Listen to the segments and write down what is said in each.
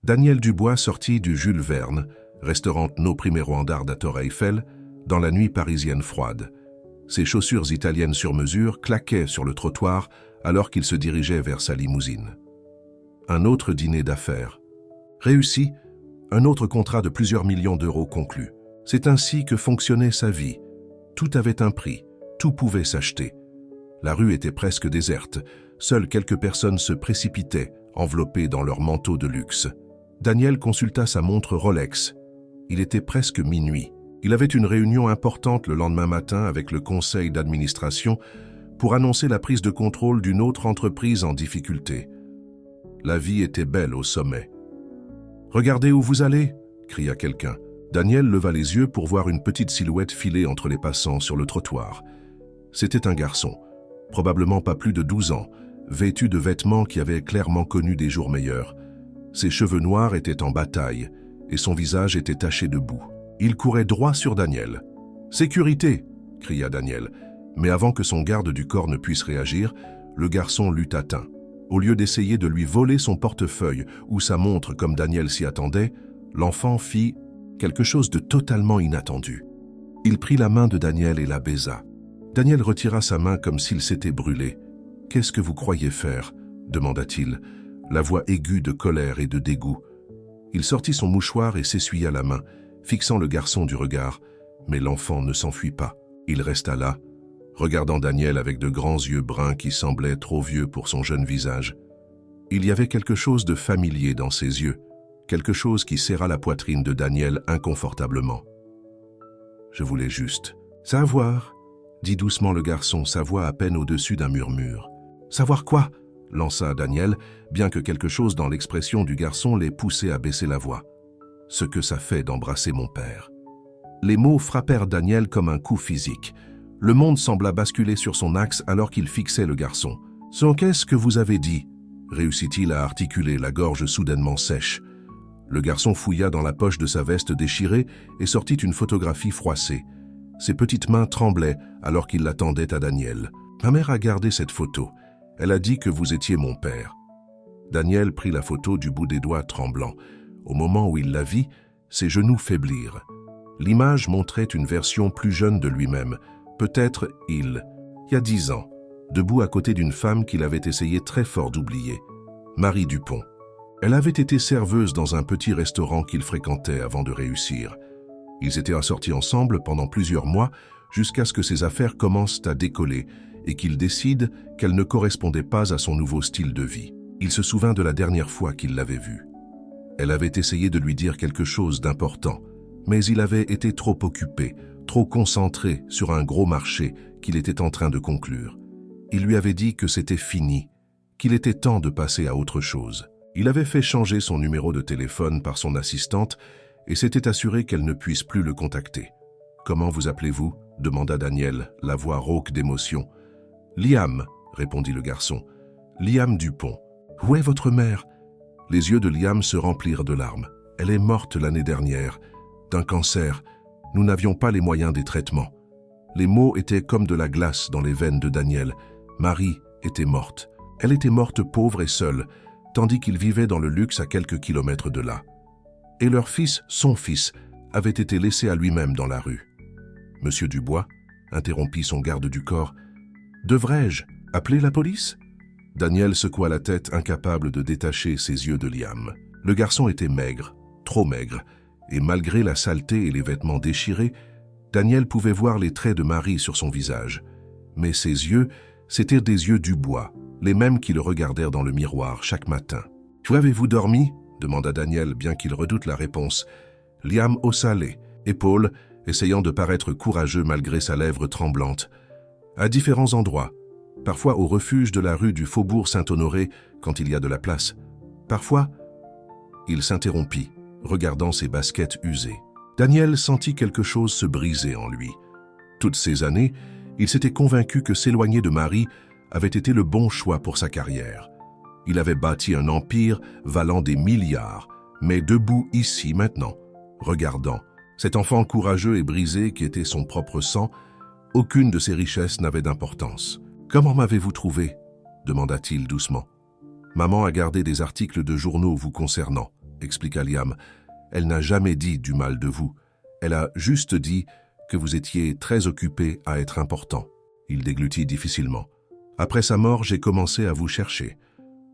Daniel Dubois sortit du Jules Verne, restaurant No Primero Andar da Torre Eiffel, dans la nuit parisienne froide. Ses chaussures italiennes sur mesure claquaient sur le trottoir alors qu'il se dirigeait vers sa limousine. Un autre dîner d'affaires. Réussi, un autre contrat de plusieurs millions d'euros conclu. C'est ainsi que fonctionnait sa vie. Tout avait un prix, tout pouvait s'acheter. La rue était presque déserte, seules quelques personnes se précipitaient, enveloppées dans leurs manteaux de luxe. Daniel consulta sa montre Rolex. Il était presque minuit. Il avait une réunion importante le lendemain matin avec le conseil d'administration pour annoncer la prise de contrôle d'une autre entreprise en difficulté. La vie était belle au sommet. « Regardez où vous allez !» cria quelqu'un. Daniel leva les yeux pour voir une petite silhouette filer entre les passants sur le trottoir. C'était un garçon, probablement pas plus de 12 ans, vêtu de vêtements qui avaient clairement connu des jours meilleurs. Ses cheveux noirs étaient en bataille et son visage était taché de boue. Il courait droit sur Daniel. « Sécurité !» cria Daniel, mais avant que son garde du corps ne puisse réagir, le garçon l'eut atteint. Au lieu d'essayer de lui voler son portefeuille ou sa montre comme Daniel s'y attendait, l'enfant fit quelque chose de totalement inattendu. Il prit la main de Daniel et la baisa. Daniel retira sa main comme s'il s'était brûlé. « Qu'est-ce que vous croyez faire ?» demanda-t-il, la voix aiguë de colère et de dégoût. Il sortit son mouchoir et s'essuya la main, fixant le garçon du regard, mais l'enfant ne s'enfuit pas. Il resta là, regardant Daniel avec de grands yeux bruns qui semblaient trop vieux pour son jeune visage. Il y avait quelque chose de familier dans ses yeux, quelque chose qui serra la poitrine de Daniel inconfortablement. « Je voulais juste savoir », dit doucement le garçon, sa voix à peine au-dessus d'un murmure. « Savoir quoi ?» lança Daniel, bien que quelque chose dans l'expression du garçon l'ait poussé à baisser la voix. « Ce que ça fait d'embrasser mon père. » Les mots frappèrent Daniel comme un coup physique. Le monde sembla basculer sur son axe alors qu'il fixait le garçon. « So, qu'est-ce que vous avez dit ?» réussit-il à articuler, la gorge soudainement sèche. Le garçon fouilla dans la poche de sa veste déchirée et sortit une photographie froissée. Ses petites mains tremblaient alors qu'il l'attendait à Daniel. « Ma mère a gardé cette photo. Elle a dit que vous étiez mon père. » Daniel prit la photo du bout des doigts tremblants. Au moment où il la vit, ses genoux faiblirent. L'image montrait une version plus jeune de lui-même, peut-être il y a 10 ans, debout à côté d'une femme qu'il avait essayé très fort d'oublier, Marie Dupont. Elle avait été serveuse dans un petit restaurant qu'il fréquentait avant de réussir. Ils étaient assortis ensemble pendant plusieurs mois jusqu'à ce que ses affaires commencent à décoller et qu'il décide qu'elle ne correspondait pas à son nouveau style de vie. Il se souvint de la dernière fois qu'il l'avait vue. Elle avait essayé de lui dire quelque chose d'important, mais il avait été trop occupé, trop concentré sur un gros marché qu'il était en train de conclure. Il lui avait dit que c'était fini, qu'il était temps de passer à autre chose. Il avait fait changer son numéro de téléphone par son assistante et s'était assuré qu'elle ne puisse plus le contacter. « Comment vous appelez-vous » demanda Daniel, la voix rauque d'émotion. « Liam » répondit le garçon. « Liam Dupont. »« Où est votre mère ?» Les yeux de Liam se remplirent de larmes. « Elle est morte l'année dernière, d'un cancer. Nous n'avions pas les moyens des traitements. » Les mots étaient comme de la glace dans les veines de Daniel. Marie était morte. Elle était morte pauvre et seule, tandis qu'il vivait dans le luxe à quelques kilomètres de là. Et leur fils, son fils, avait été laissé à lui-même dans la rue. « Monsieur Dubois » interrompit son garde du corps. « Devrais-je appeler la police ?» Daniel secoua la tête, incapable de détacher ses yeux de Liam. Le garçon était maigre, trop maigre, et malgré la saleté et les vêtements déchirés, Daniel pouvait voir les traits de Marie sur son visage. Mais ses yeux, c'étaient des yeux Dubois, les mêmes qui le regardèrent dans le miroir chaque matin. « Où avez-vous dormi ?» demanda Daniel, bien qu'il redoute la réponse. Liam haussa les épaules, essayant de paraître courageux malgré sa lèvre tremblante. « À différents endroits. Parfois au refuge de la rue du Faubourg Saint-Honoré, quand il y a de la place. Parfois... » Il s'interrompit, regardant ses baskets usées. Daniel sentit quelque chose se briser en lui. Toutes ces années, il s'était convaincu que s'éloigner de Marie avait été le bon choix pour sa carrière. Il avait bâti un empire valant des milliards, mais debout ici maintenant, regardant. Cet enfant courageux et brisé qui était son propre sang, aucune de ses richesses n'avait d'importance. « Comment m'avez-vous trouvé ?» demanda-t-il doucement. « Maman a gardé des articles de journaux vous concernant. expliqua Liam. Elle n'a jamais dit du mal de vous. Elle a juste dit que vous étiez très occupé à être important. Il déglutit difficilement. Après sa mort, j'ai commencé à vous chercher.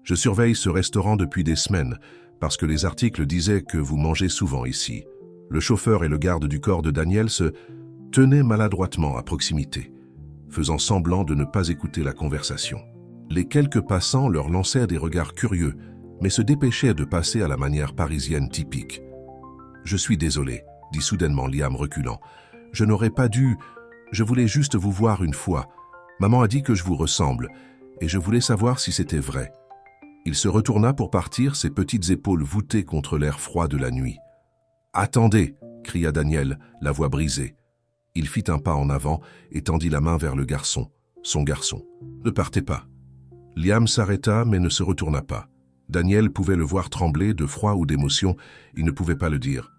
Je surveille ce restaurant depuis des semaines, parce que les articles disaient que vous mangez souvent ici. Le chauffeur et le garde du corps de Daniel se tenaient maladroitement à proximité, faisant semblant de ne pas écouter la conversation. Les quelques passants leur lancèrent des regards curieux, mais se dépêchaient de passer à la manière parisienne typique. « Je suis désolé », dit soudainement Liam reculant. « Je n'aurais pas dû... Je voulais juste vous voir une fois. Maman a dit que je vous ressemble, et je voulais savoir si c'était vrai. » Il se retourna pour partir, ses petites épaules voûtées contre l'air froid de la nuit. « Attendez !» cria Daniel, la voix brisée. Il fit un pas en avant et tendit la main vers le garçon, son garçon. « Ne partez pas. » Liam s'arrêta mais ne se retourna pas. Daniel pouvait le voir trembler de froid ou d'émotion, il ne pouvait pas le dire.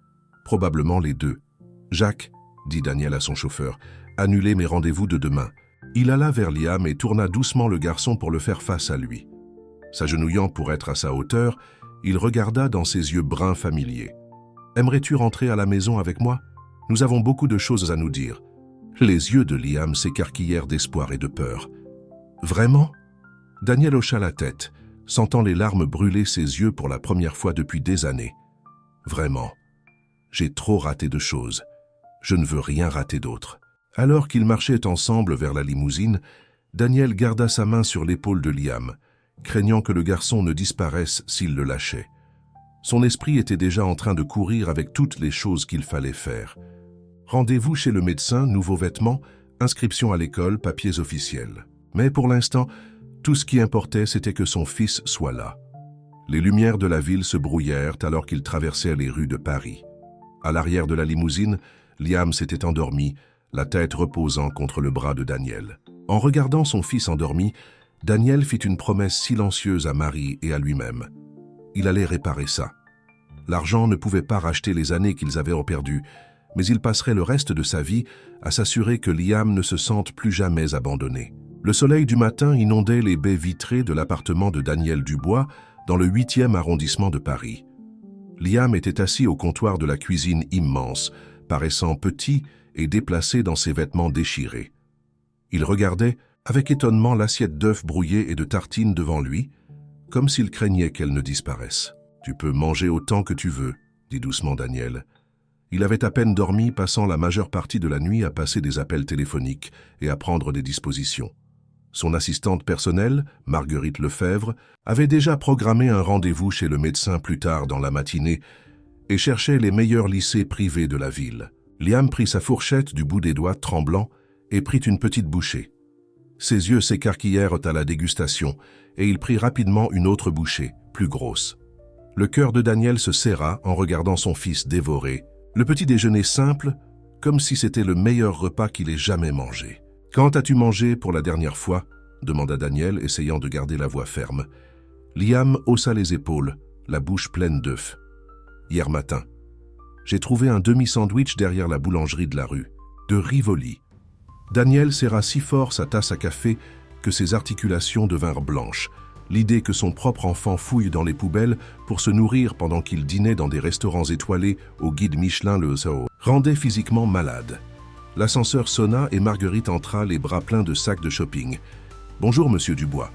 Probablement les deux. « Jacques, » dit Daniel à son chauffeur, « annulez mes rendez-vous de demain. » Il alla vers Liam et tourna doucement le garçon pour le faire face à lui. S'agenouillant pour être à sa hauteur, il regarda dans ses yeux bruns familiers. « Aimerais-tu rentrer à la maison avec moi? Nous avons beaucoup de choses à nous dire. » Les yeux de Liam s'écarquillèrent d'espoir et de peur. « Vraiment ?» Daniel hocha la tête, sentant les larmes brûler ses yeux pour la première fois depuis des années. « Vraiment. J'ai trop raté de choses. Je ne veux rien rater d'autre. » Alors qu'ils marchaient ensemble vers la limousine, Daniel garda sa main sur l'épaule de Liam, craignant que le garçon ne disparaisse s'il le lâchait. Son esprit était déjà en train de courir avec toutes les choses qu'il fallait faire. Rendez-vous chez le médecin, nouveaux vêtements, inscription à l'école, papiers officiels. Mais pour l'instant, tout ce qui importait, c'était que son fils soit là. Les lumières de la ville se brouillèrent alors qu'ils traversaient les rues de Paris. À l'arrière de la limousine, Liam s'était endormi, la tête reposant contre le bras de Daniel. En regardant son fils endormi, Daniel fit une promesse silencieuse à Marie et à lui-même. Il allait réparer ça. L'argent ne pouvait pas racheter les années qu'ils avaient perdues, mais il passerait le reste de sa vie à s'assurer que Liam ne se sente plus jamais abandonné. Le soleil du matin inondait les baies vitrées de l'appartement de Daniel Dubois dans le 8e arrondissement de Paris. Liam était assis au comptoir de la cuisine immense, paraissant petit et déplacé dans ses vêtements déchirés. Il regardait avec étonnement l'assiette d'œufs brouillés et de tartines devant lui, comme s'il craignait qu'elle ne disparaisse. « Tu peux manger autant que tu veux », dit doucement Daniel. Il avait à peine dormi, passant la majeure partie de la nuit à passer des appels téléphoniques et à prendre des dispositions. Son assistante personnelle, Marguerite Lefebvre, avait déjà programmé un rendez-vous chez le médecin plus tard dans la matinée et cherchait les meilleurs lycées privés de la ville. Liam prit sa fourchette du bout des doigts tremblant et prit une petite bouchée. Ses yeux s'écarquillèrent à la dégustation et il prit rapidement une autre bouchée, plus grosse. Le cœur de Daniel se serra en regardant son fils dévorer. Le petit déjeuner simple, comme si c'était le meilleur repas qu'il ait jamais mangé. « Quand as-tu mangé pour la dernière fois ?» demanda Daniel, essayant de garder la voix ferme. Liam haussa les épaules, la bouche pleine d'œufs. « Hier matin. J'ai trouvé un demi-sandwich derrière la boulangerie de la rue, de Rivoli. » Daniel serra si fort sa tasse à café que ses articulations devinrent blanches. L'idée que son propre enfant fouille dans les poubelles pour se nourrir pendant qu'il dînait dans des restaurants étoilés au guide Michelin le Sao rendait physiquement malade. L'ascenseur sonna et Marguerite entra les bras pleins de sacs de shopping. « Bonjour, monsieur Dubois.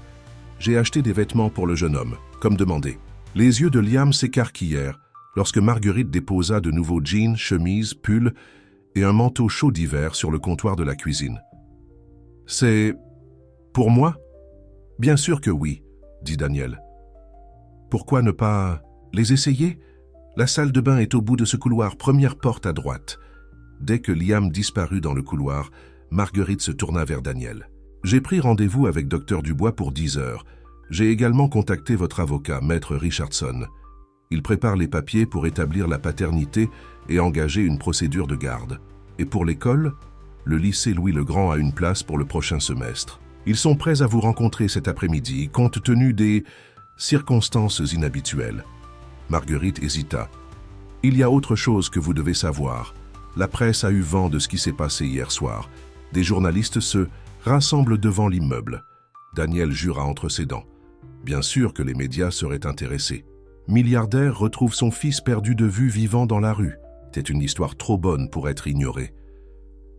J'ai acheté des vêtements pour le jeune homme, comme demandé. » Les yeux de Liam s'écarquillèrent lorsque Marguerite déposa de nouveaux jeans, chemises, pulls et un manteau chaud d'hiver sur le comptoir de la cuisine. « C'est... pour moi ?»« Bien sûr que oui, » dit Daniel. « Pourquoi ne pas les essayer? La salle de bain est au bout de ce couloir, première porte à droite. » Dès que Liam disparut dans le couloir, Marguerite se tourna vers Daniel. « J'ai pris rendez-vous avec Dr Dubois pour 10 heures. J'ai également contacté votre avocat, Maître Richardson. Il prépare les papiers pour établir la paternité et engager une procédure de garde. Et pour l'école, le lycée Louis-le-Grand a une place pour le prochain semestre. Ils sont prêts à vous rencontrer cet après-midi, compte tenu des circonstances inhabituelles. » Marguerite hésita. « Il y a autre chose que vous devez savoir. La presse a eu vent de ce qui s'est passé hier soir. Des journalistes se rassemblent devant l'immeuble. » Daniel jura entre ses dents. Bien sûr que les médias seraient intéressés. Milliardaire retrouve son fils perdu de vue vivant dans la rue. C'est une histoire trop bonne pour être ignorée.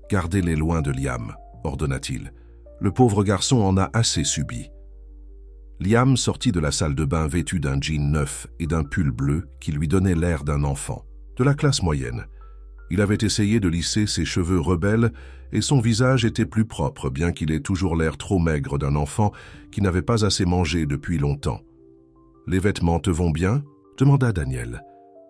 Gardez-les loin de Liam, ordonna-t-il. Le pauvre garçon en a assez subi. Liam sortit de la salle de bain vêtu d'un jean neuf et d'un pull bleu qui lui donnait l'air d'un enfant, de la classe moyenne. Il avait essayé de lisser ses cheveux rebelles et son visage était plus propre, bien qu'il ait toujours l'air trop maigre d'un enfant qui n'avait pas assez mangé depuis longtemps. « Les vêtements te vont bien ?» demanda Daniel.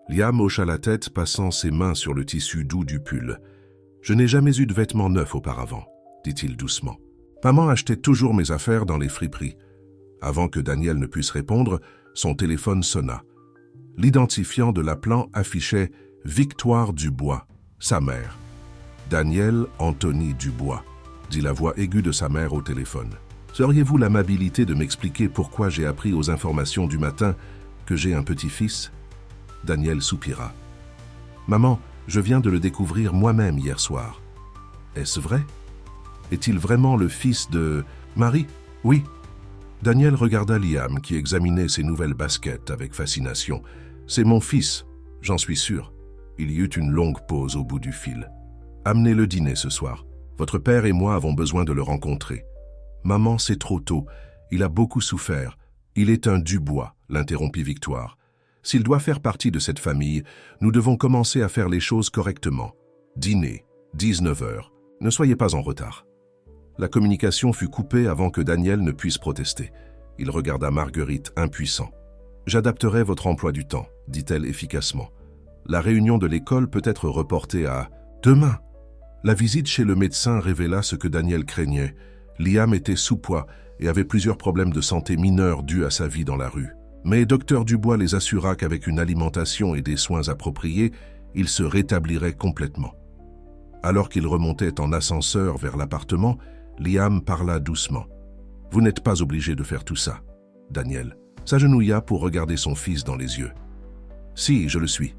Liam hocha la tête, passant ses mains sur le tissu doux du pull. « Je n'ai jamais eu de vêtements neufs auparavant, » dit-il doucement. « Maman achetait toujours mes affaires dans les friperies. » Avant que Daniel ne puisse répondre, son téléphone sonna. L'identifiant de l'appelant affichait « Victoire Dubois », sa mère. « Daniel Anthony Dubois », dit la voix aiguë de sa mère au téléphone. « Seriez-vous l'amabilité de m'expliquer pourquoi j'ai appris aux informations du matin que j'ai un petit-fils » Daniel soupira. « Maman, je viens de le découvrir moi-même hier soir. »« Est-ce vrai? Est-il vraiment le fils de... Marie? »« Oui. » Daniel regarda Liam qui examinait ses nouvelles baskets avec fascination. « C'est mon fils, j'en suis sûr. » Il y eut une longue pause au bout du fil. « Amenez-le dîner ce soir. Votre père et moi avons besoin de le rencontrer. »« Maman, c'est trop tôt. Il a beaucoup souffert. Il est un Dubois, » l'interrompit Victoire. « S'il doit faire partie de cette famille, nous devons commencer à faire les choses correctement. Dîner, 19 heures. Ne soyez pas en retard. » La communication fut coupée avant que Daniel ne puisse protester. Il regarda Marguerite impuissant. « J'adapterai votre emploi du temps, » dit-elle efficacement. « La réunion de l'école peut être reportée à demain. » La visite chez le médecin révéla ce que Daniel craignait. Liam était sous-poids et avait plusieurs problèmes de santé mineurs dus à sa vie dans la rue. Mais Dr Dubois les assura qu'avec une alimentation et des soins appropriés, il se rétablirait complètement. Alors qu'il remontait en ascenseur vers l'appartement, Liam parla doucement. « Vous n'êtes pas obligé de faire tout ça. » Daniel s'agenouilla pour regarder son fils dans les yeux. « Si, je le suis.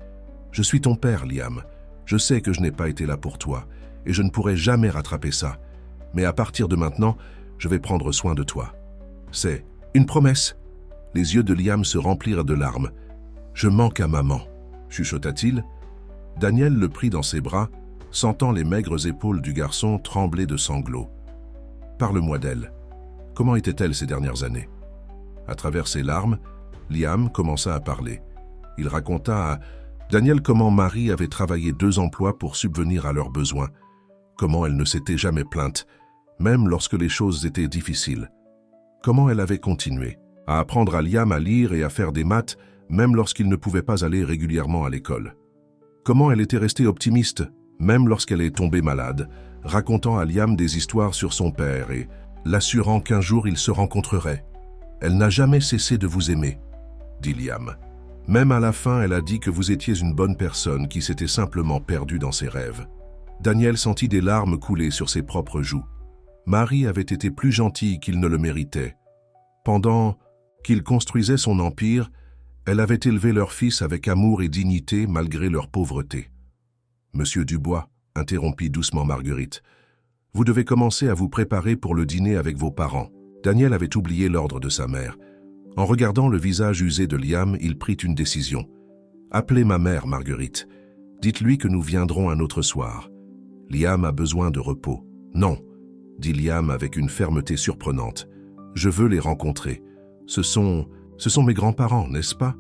Je suis ton père, Liam. Je sais que je n'ai pas été là pour toi et je ne pourrai jamais rattraper ça. Mais à partir de maintenant, je vais prendre soin de toi. C'est une promesse. » Les yeux de Liam se remplirent de larmes. « Je manque à maman, » chuchota-t-il. Daniel le prit dans ses bras, sentant les maigres épaules du garçon trembler de sanglots. « Parle-moi d'elle. Comment était-elle ces dernières années ?» À travers ses larmes, Liam commença à parler. Il raconta à Daniel comment Marie avait travaillé 2 emplois pour subvenir à leurs besoins, comment elle ne s'était jamais plainte, même lorsque les choses étaient difficiles, comment elle avait continué à apprendre à Liam à lire et à faire des maths, même lorsqu'il ne pouvait pas aller régulièrement à l'école. Comment elle était restée optimiste, même lorsqu'elle est tombée malade, racontant à Liam des histoires sur son père et l'assurant qu'un jour ils se rencontreraient. « Elle n'a jamais cessé de vous aimer, » dit Liam. Même à la fin, elle a dit que vous étiez une bonne personne qui s'était simplement perdue dans ses rêves. Daniel sentit des larmes couler sur ses propres joues. Marie avait été plus gentille qu'il ne le méritait. Pendant qu'il construisait son empire, elle avait élevé leur fils avec amour et dignité malgré leur pauvreté. « Monsieur Dubois, » interrompit doucement Marguerite, « vous devez commencer à vous préparer pour le dîner avec vos parents. » Daniel avait oublié l'ordre de sa mère. En regardant le visage usé de Liam, il prit une décision. « Appelez ma mère, Marguerite. Dites-lui que nous viendrons un autre soir. Liam a besoin de repos. »« Non, » dit Liam avec une fermeté surprenante. « Je veux les rencontrer. Ce sont mes grands-parents, n'est-ce pas ?»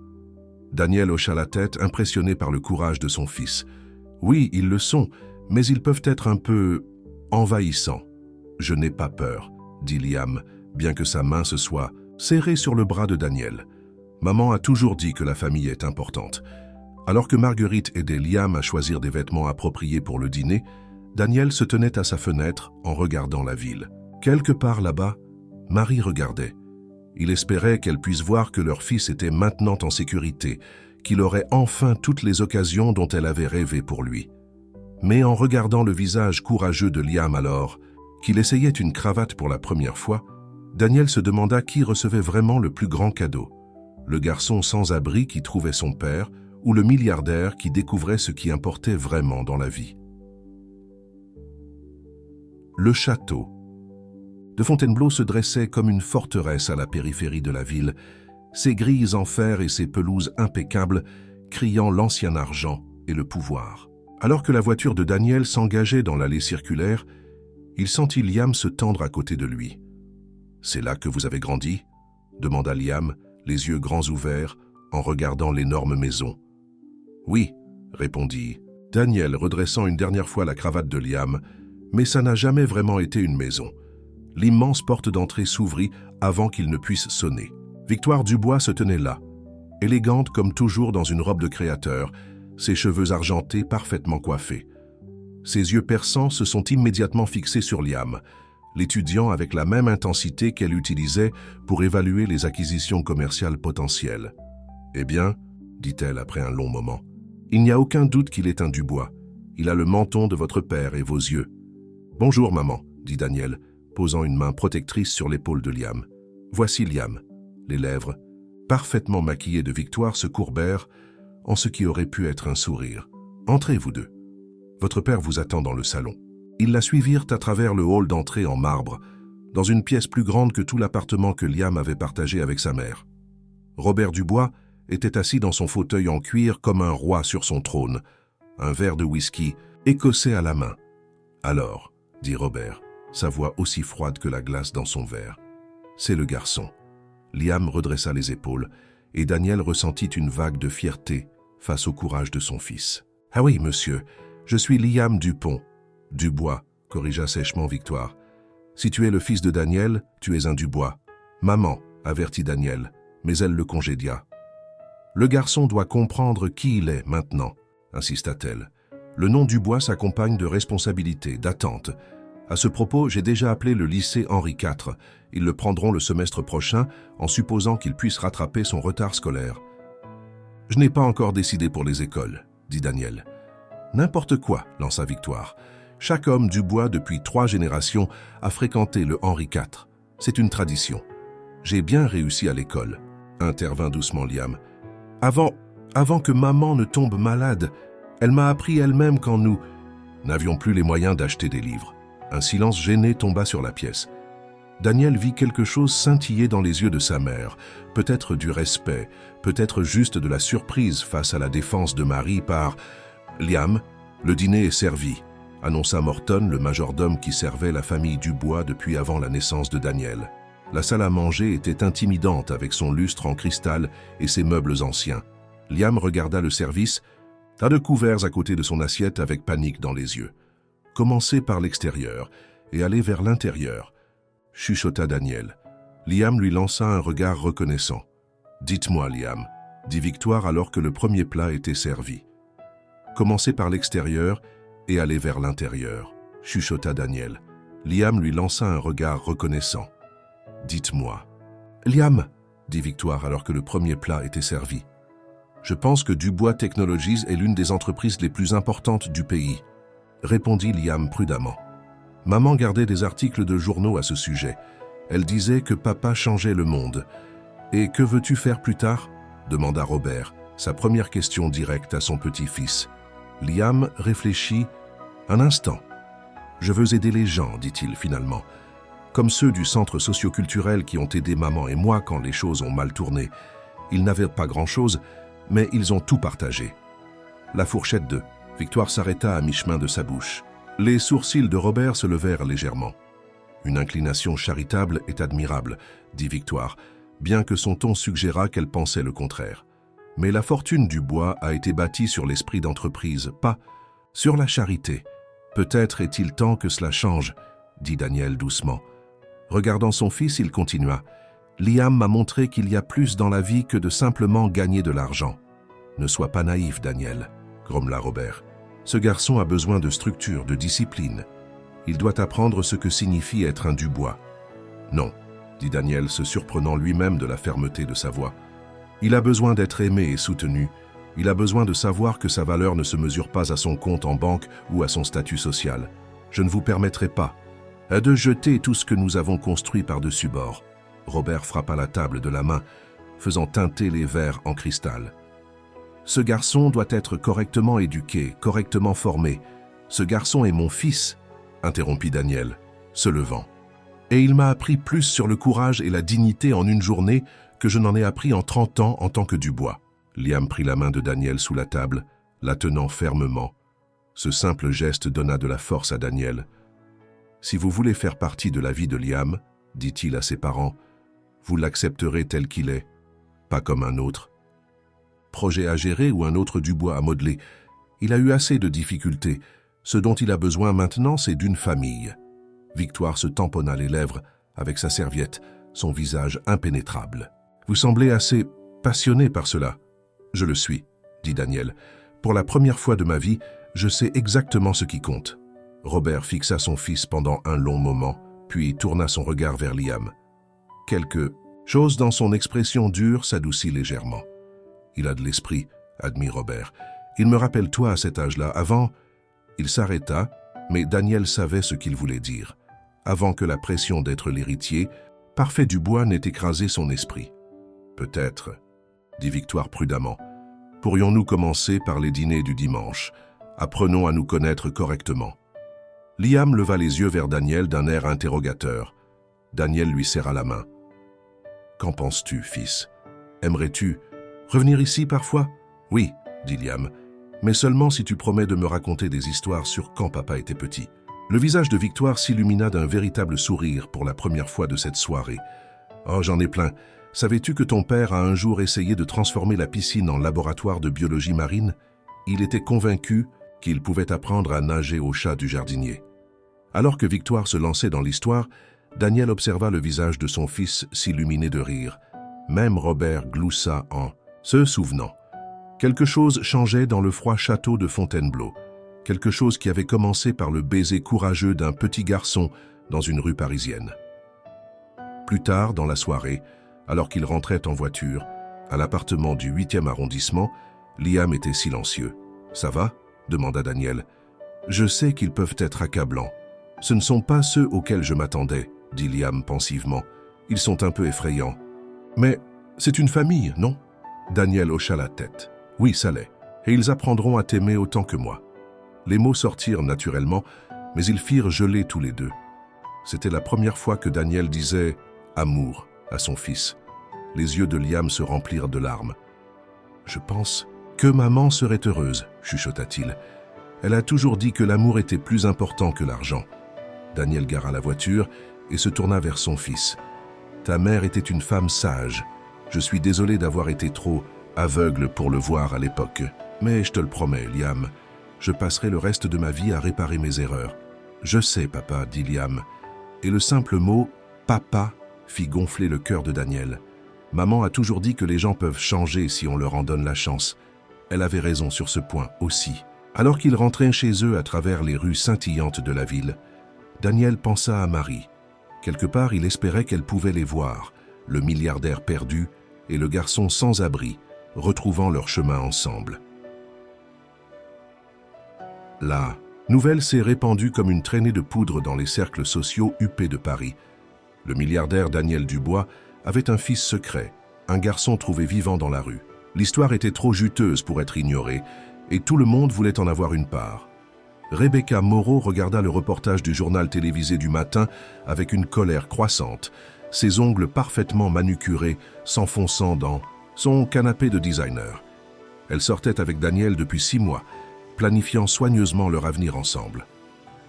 Daniel hocha la tête, impressionné par le courage de son fils. « Oui, ils le sont, mais ils peuvent être un peu envahissants. »« Je n'ai pas peur, » dit Liam, bien que sa main se soit serrée sur le bras de Daniel. Maman a toujours dit que la famille est importante. Alors que Marguerite aidait Liam à choisir des vêtements appropriés pour le dîner, Daniel se tenait à sa fenêtre en regardant la ville. Quelque part là-bas, Marie regardait. Il espérait qu'elle puisse voir que leur fils était maintenant en sécurité, qu'il aurait enfin toutes les occasions dont elle avait rêvé pour lui. Mais en regardant le visage courageux de Liam alors, qu'il essayait une cravate pour la première fois, Daniel se demanda qui recevait vraiment le plus grand cadeau. Le garçon sans abri qui trouvait son père ou le milliardaire qui découvrait ce qui importait vraiment dans la vie. Le château de Fontainebleau se dressait comme une forteresse à la périphérie de la ville, ses grilles en fer et ses pelouses impeccables, criant l'ancien argent et le pouvoir. Alors que la voiture de Daniel s'engageait dans l'allée circulaire, il sentit Liam se tendre à côté de lui. « C'est là que vous avez grandi ?» demanda Liam, les yeux grands ouverts, en regardant l'énorme maison. « Oui », répondit Daniel, redressant une dernière fois la cravate de Liam, mais ça n'a jamais vraiment été une maison. L'immense porte d'entrée s'ouvrit avant qu'il ne puisse sonner. Victoire Dubois se tenait là, élégante comme toujours dans une robe de créateur, ses cheveux argentés parfaitement coiffés. Ses yeux perçants se sont immédiatement fixés sur Liam, l'étudiant avec la même intensité qu'elle utilisait pour évaluer les acquisitions commerciales potentielles. « Eh bien, dit-elle après un long moment, il n'y a aucun doute qu'il est un Dubois. Il a le menton de votre père et vos yeux. »« Bonjour, maman, » dit Daniel, posant une main protectrice sur l'épaule de Liam. « Voici Liam. » Les lèvres, parfaitement maquillées de Victoire, se courbèrent en ce qui aurait pu être un sourire. « Entrez, vous deux. Votre père vous attend dans le salon. » Ils la suivirent à travers le hall d'entrée en marbre, dans une pièce plus grande que tout l'appartement que Liam avait partagé avec sa mère. Robert Dubois était assis dans son fauteuil en cuir comme un roi sur son trône, un verre de whisky écossais à la main. « Alors, » dit Robert, sa voix aussi froide que la glace dans son verre, « c'est le garçon. » Liam redressa les épaules, et Daniel ressentit une vague de fierté face au courage de son fils. « Ah oui, monsieur, je suis Liam Dupont. »« Dubois, » corrigea sèchement Victoire. « Si tu es le fils de Daniel, tu es un Dubois. »« Maman, » avertit Daniel, mais elle le congédia. « Le garçon doit comprendre qui il est maintenant, » insista-t-elle. « Le nom Dubois s'accompagne de responsabilités, d'attentes. À ce propos, j'ai déjà appelé le lycée Henri IV. Ils le prendront le semestre prochain, en supposant qu'il puisse rattraper son retard scolaire. »« Je n'ai pas encore décidé pour les écoles, » dit Daniel. « N'importe quoi, » lança Victoire. « Chaque homme Dubois, depuis 3 générations, a fréquenté le Henri IV. C'est une tradition. J'ai bien réussi à l'école, » intervint doucement Liam. « Avant que maman ne tombe malade, elle m'a appris elle-même quand nous n'avions plus les moyens d'acheter des livres. » Un silence gêné tomba sur la pièce. Daniel vit quelque chose scintiller dans les yeux de sa mère, peut-être du respect, peut-être juste de la surprise face à la défense de Marie par « Liam, le dîner est servi », annonça Morton, le majordome qui servait la famille Dubois depuis avant la naissance de Daniel. La salle à manger était intimidante avec son lustre en cristal et ses meubles anciens. Liam regarda le service, tas de couverts à côté de son assiette avec panique dans les yeux. « Commencez par l'extérieur et allez vers l'intérieur », chuchota Daniel. Liam lui lança un regard reconnaissant. « Dites-moi, Liam, » dit Victoire alors que le premier plat était servi. « Commencez par l'extérieur et allez vers l'intérieur », chuchota Daniel. Liam lui lança un regard reconnaissant. « Dites-moi. »« Liam, » dit Victoire alors que le premier plat était servi. « Je pense que Dubois Technologies est l'une des entreprises les plus importantes du pays, » répondit Liam prudemment. Maman gardait des articles de journaux à ce sujet. Elle disait que papa changeait le monde. « Et que veux-tu faire plus tard ?» demanda Robert, sa première question directe à son petit-fils. Liam réfléchit un instant. « Je veux aider les gens, dit-il finalement. Comme ceux du centre socioculturel qui ont aidé maman et moi quand les choses ont mal tourné. Ils n'avaient pas grand-chose, mais ils ont tout partagé. » La fourchette de Victoire s'arrêta à mi-chemin de sa bouche. Les sourcils de Robert se levèrent légèrement. « Une inclination charitable est admirable, » dit Victoire, bien que son ton suggérât qu'elle pensait le contraire. Mais la fortune du bois a été bâtie sur l'esprit d'entreprise, pas sur la charité. « Peut-être est-il temps que cela change, » dit Daniel doucement. Regardant son fils, il continua. « Liam m'a montré qu'il y a plus dans la vie que de simplement gagner de l'argent. »« Ne sois pas naïf, Daniel, » grommela Robert. « Ce garçon a besoin de structure, de discipline. Il doit apprendre ce que signifie être un Dubois. »« Non, » dit Daniel, se surprenant lui-même de la fermeté de sa voix. « Il a besoin d'être aimé et soutenu. Il a besoin de savoir que sa valeur ne se mesure pas à son compte en banque ou à son statut social. Je ne vous permettrai pas de jeter tout ce que nous avons construit par-dessus bord. » Robert frappa la table de la main, faisant teinter les verres en cristal. « Ce garçon doit être correctement éduqué, correctement formé. Ce garçon est mon fils, » interrompit Daniel, se levant. « Et il m'a appris plus sur le courage et la dignité en une journée que je n'en ai appris en 30 ans en tant que Dubois. Liam prit la main de Daniel sous la table, la tenant fermement. Ce simple geste donna de la force à Daniel. « Si vous voulez faire partie de la vie de Liam, dit-il à ses parents, vous l'accepterez tel qu'il est, pas comme un autre. Projet à gérer ou un autre Dubois à modeler. Il a eu assez de difficultés. Ce dont il a besoin maintenant, c'est d'une famille. » Victoire se tamponna les lèvres avec sa serviette, son visage impénétrable. « Vous semblez assez passionné par cela. »« Je le suis, » dit Daniel. « Pour la première fois de ma vie, je sais exactement ce qui compte. » Robert fixa son fils pendant un long moment, puis tourna son regard vers Liam. Quelque chose dans son expression dure s'adoucit légèrement. « Il a de l'esprit, » admit Robert. « Il me rappelle toi à cet âge-là. Avant... » Il s'arrêta, mais Daniel savait ce qu'il voulait dire. Avant que la pression d'être l'héritier, Parfait Dubois n'ait écrasé son esprit. « Peut-être, » dit Victoire prudemment. « Pourrions-nous commencer par les dîners du dimanche? Apprenons à nous connaître correctement. » Liam leva les yeux vers Daniel d'un air interrogateur. Daniel lui serra la main. « Qu'en penses-tu, fils? Aimerais-tu revenir ici parfois? »« Oui, » dit Liam, « mais seulement si tu promets de me raconter des histoires sur quand papa était petit. » Le visage de Victoire s'illumina d'un véritable sourire pour la première fois de cette soirée. « Oh, j'en ai plein. Savais-tu que ton père a un jour essayé de transformer la piscine en laboratoire de biologie marine? Il était convaincu qu'il pouvait apprendre à nager au chat du jardinier. » Alors que Victoire se lançait dans l'histoire, Daniel observa le visage de son fils s'illuminer de rire. Même Robert gloussa en se souvenant. Quelque chose changeait dans le froid château de Fontainebleau. Quelque chose qui avait commencé par le baiser courageux d'un petit garçon dans une rue parisienne. Plus tard, dans la soirée, alors qu'il rentrait en voiture, à l'appartement du 8e arrondissement, Liam était silencieux. « Ça va ?» demanda Daniel. « Je sais qu'ils peuvent être accablants. Ce ne sont pas ceux auxquels je m'attendais, » dit Liam pensivement. « Ils sont un peu effrayants. »« Mais c'est une famille, non ?» Daniel hocha la tête. « Oui, ça l'est. Et ils apprendront à t'aimer autant que moi. » Les mots sortirent naturellement, mais ils firent geler tous les deux. C'était la première fois que Daniel disait « amour » à son fils. Les yeux de Liam se remplirent de larmes. « Je pense que maman serait heureuse, » chuchota-t-il. « Elle a toujours dit que l'amour était plus important que l'argent. » Daniel gara la voiture et se tourna vers son fils. « Ta mère était une femme sage. Je suis désolé d'avoir été trop aveugle pour le voir à l'époque. Mais je te le promets, Liam, je passerai le reste de ma vie à réparer mes erreurs. »« Je sais, papa, » dit Liam. Et le simple mot « papa » fit gonfler le cœur de Daniel. Maman a toujours dit que les gens peuvent changer si on leur en donne la chance. Elle avait raison sur ce point aussi. Alors qu'ils rentraient chez eux à travers les rues scintillantes de la ville, Daniel pensa à Marie. Quelque part, il espérait qu'elle pouvait les voir, le milliardaire perdu et le garçon sans abri, retrouvant leur chemin ensemble. La nouvelle s'est répandue comme une traînée de poudre dans les cercles sociaux huppés de Paris. Le milliardaire Daniel Dubois avait un fils secret, un garçon trouvé vivant dans la rue. L'histoire était trop juteuse pour être ignorée, et tout le monde voulait en avoir une part. Rebecca Moreau regarda le reportage du journal télévisé du matin avec une colère croissante, ses ongles parfaitement manucurés s'enfonçant dans son canapé de designer. Elle sortait avec Daniel depuis 6 mois, planifiant soigneusement leur avenir ensemble.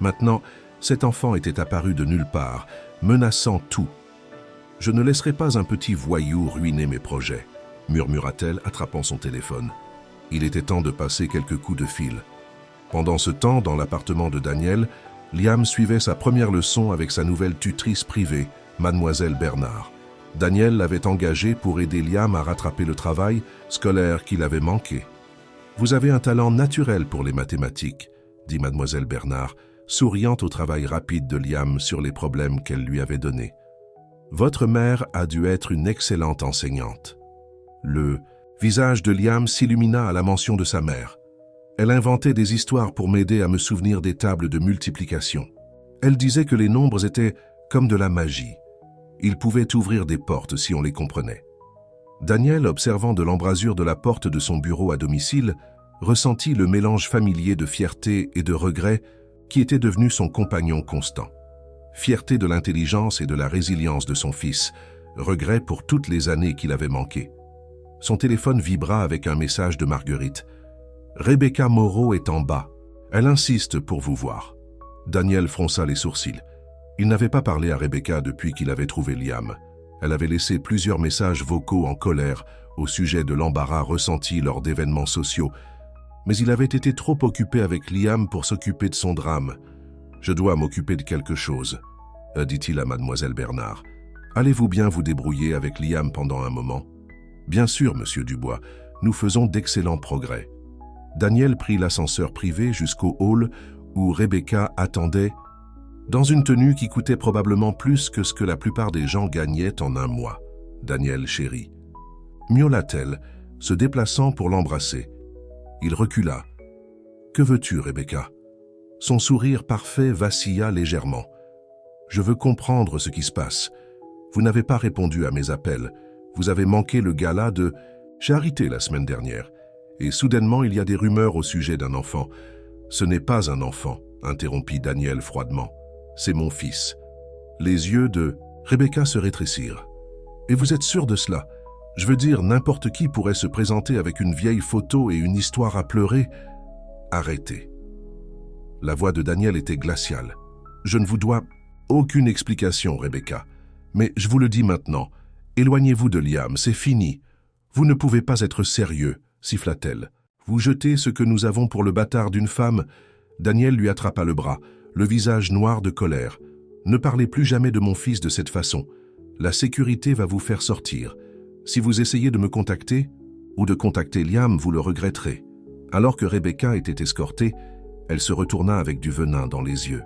Maintenant, cet enfant était apparu de nulle part, menaçant tout. « Je ne laisserai pas un petit voyou ruiner mes projets », murmura-t-elle, attrapant son téléphone. Il était temps de passer quelques coups de fil. Pendant ce temps, dans l'appartement de Daniel, Liam suivait sa première leçon avec sa nouvelle tutrice privée, Mademoiselle Bernard. Daniel l'avait engagée pour aider Liam à rattraper le travail scolaire qu'il avait manqué. « Vous avez un talent naturel pour les mathématiques, » dit Mademoiselle Bernard, souriant au travail rapide de Liam sur les problèmes qu'elle lui avait donnés. « Votre mère a dû être une excellente enseignante. » Le visage de Liam s'illumina à la mention de sa mère. Elle inventait des histoires pour m'aider à me souvenir des tables de multiplication. Elle disait que les nombres étaient comme de la magie. Ils pouvaient ouvrir des portes si on les comprenait. Daniel, observant de l'embrasure de la porte de son bureau à domicile, ressentit le mélange familier de fierté et de regret qui était devenu son compagnon constant. Fierté de l'intelligence et de la résilience de son fils, regret pour toutes les années qu'il avait manquées. Son téléphone vibra avec un message de Marguerite. « Rebecca Moreau est en bas. Elle insiste pour vous voir. » Daniel fronça les sourcils. Il n'avait pas parlé à Rebecca depuis qu'il avait trouvé Liam. Elle avait laissé plusieurs messages vocaux en colère au sujet de l'embarras ressenti lors d'événements sociaux, mais il avait été trop occupé avec Liam pour s'occuper de son drame. « Je dois m'occuper de quelque chose », dit-il à mademoiselle Bernard. « Allez-vous bien vous débrouiller avec Liam pendant un moment ?»« Bien sûr, monsieur Dubois, nous faisons d'excellents progrès. » Daniel prit l'ascenseur privé jusqu'au hall où Rebecca attendait, dans une tenue qui coûtait probablement plus que ce que la plupart des gens gagnaient en un mois. Daniel chérit. Miaula-t-elle, se déplaçant pour l'embrasser. Il recula. « Que veux-tu, Rebecca ?» Son sourire parfait vacilla légèrement. « Je veux comprendre ce qui se passe. Vous n'avez pas répondu à mes appels. Vous avez manqué le gala de... J'ai arrêté la semaine dernière. Et soudainement, il y a des rumeurs au sujet d'un enfant. Ce n'est pas un enfant, interrompit Daniel froidement. C'est mon fils. Les yeux de Rebecca se rétrécirent. Et vous êtes sûr de cela? Je veux dire, n'importe qui pourrait se présenter avec une vieille photo et une histoire à pleurer. Arrêtez. La voix de Daniel était glaciale. Je ne vous dois aucune explication, Rebecca. Mais je vous le dis maintenant, éloignez-vous de Liam, c'est fini. Vous ne pouvez pas être sérieux, siffla-t-elle. Vous jetez ce que nous avons pour le bâtard d'une femme. Daniel lui attrapa le bras, le visage noir de colère. Ne parlez plus jamais de mon fils de cette façon. La sécurité va vous faire sortir. Si vous essayez de me contacter, ou de contacter Liam, vous le regretterez. Alors que Rebecca était escortée, elle se retourna avec du venin dans les yeux.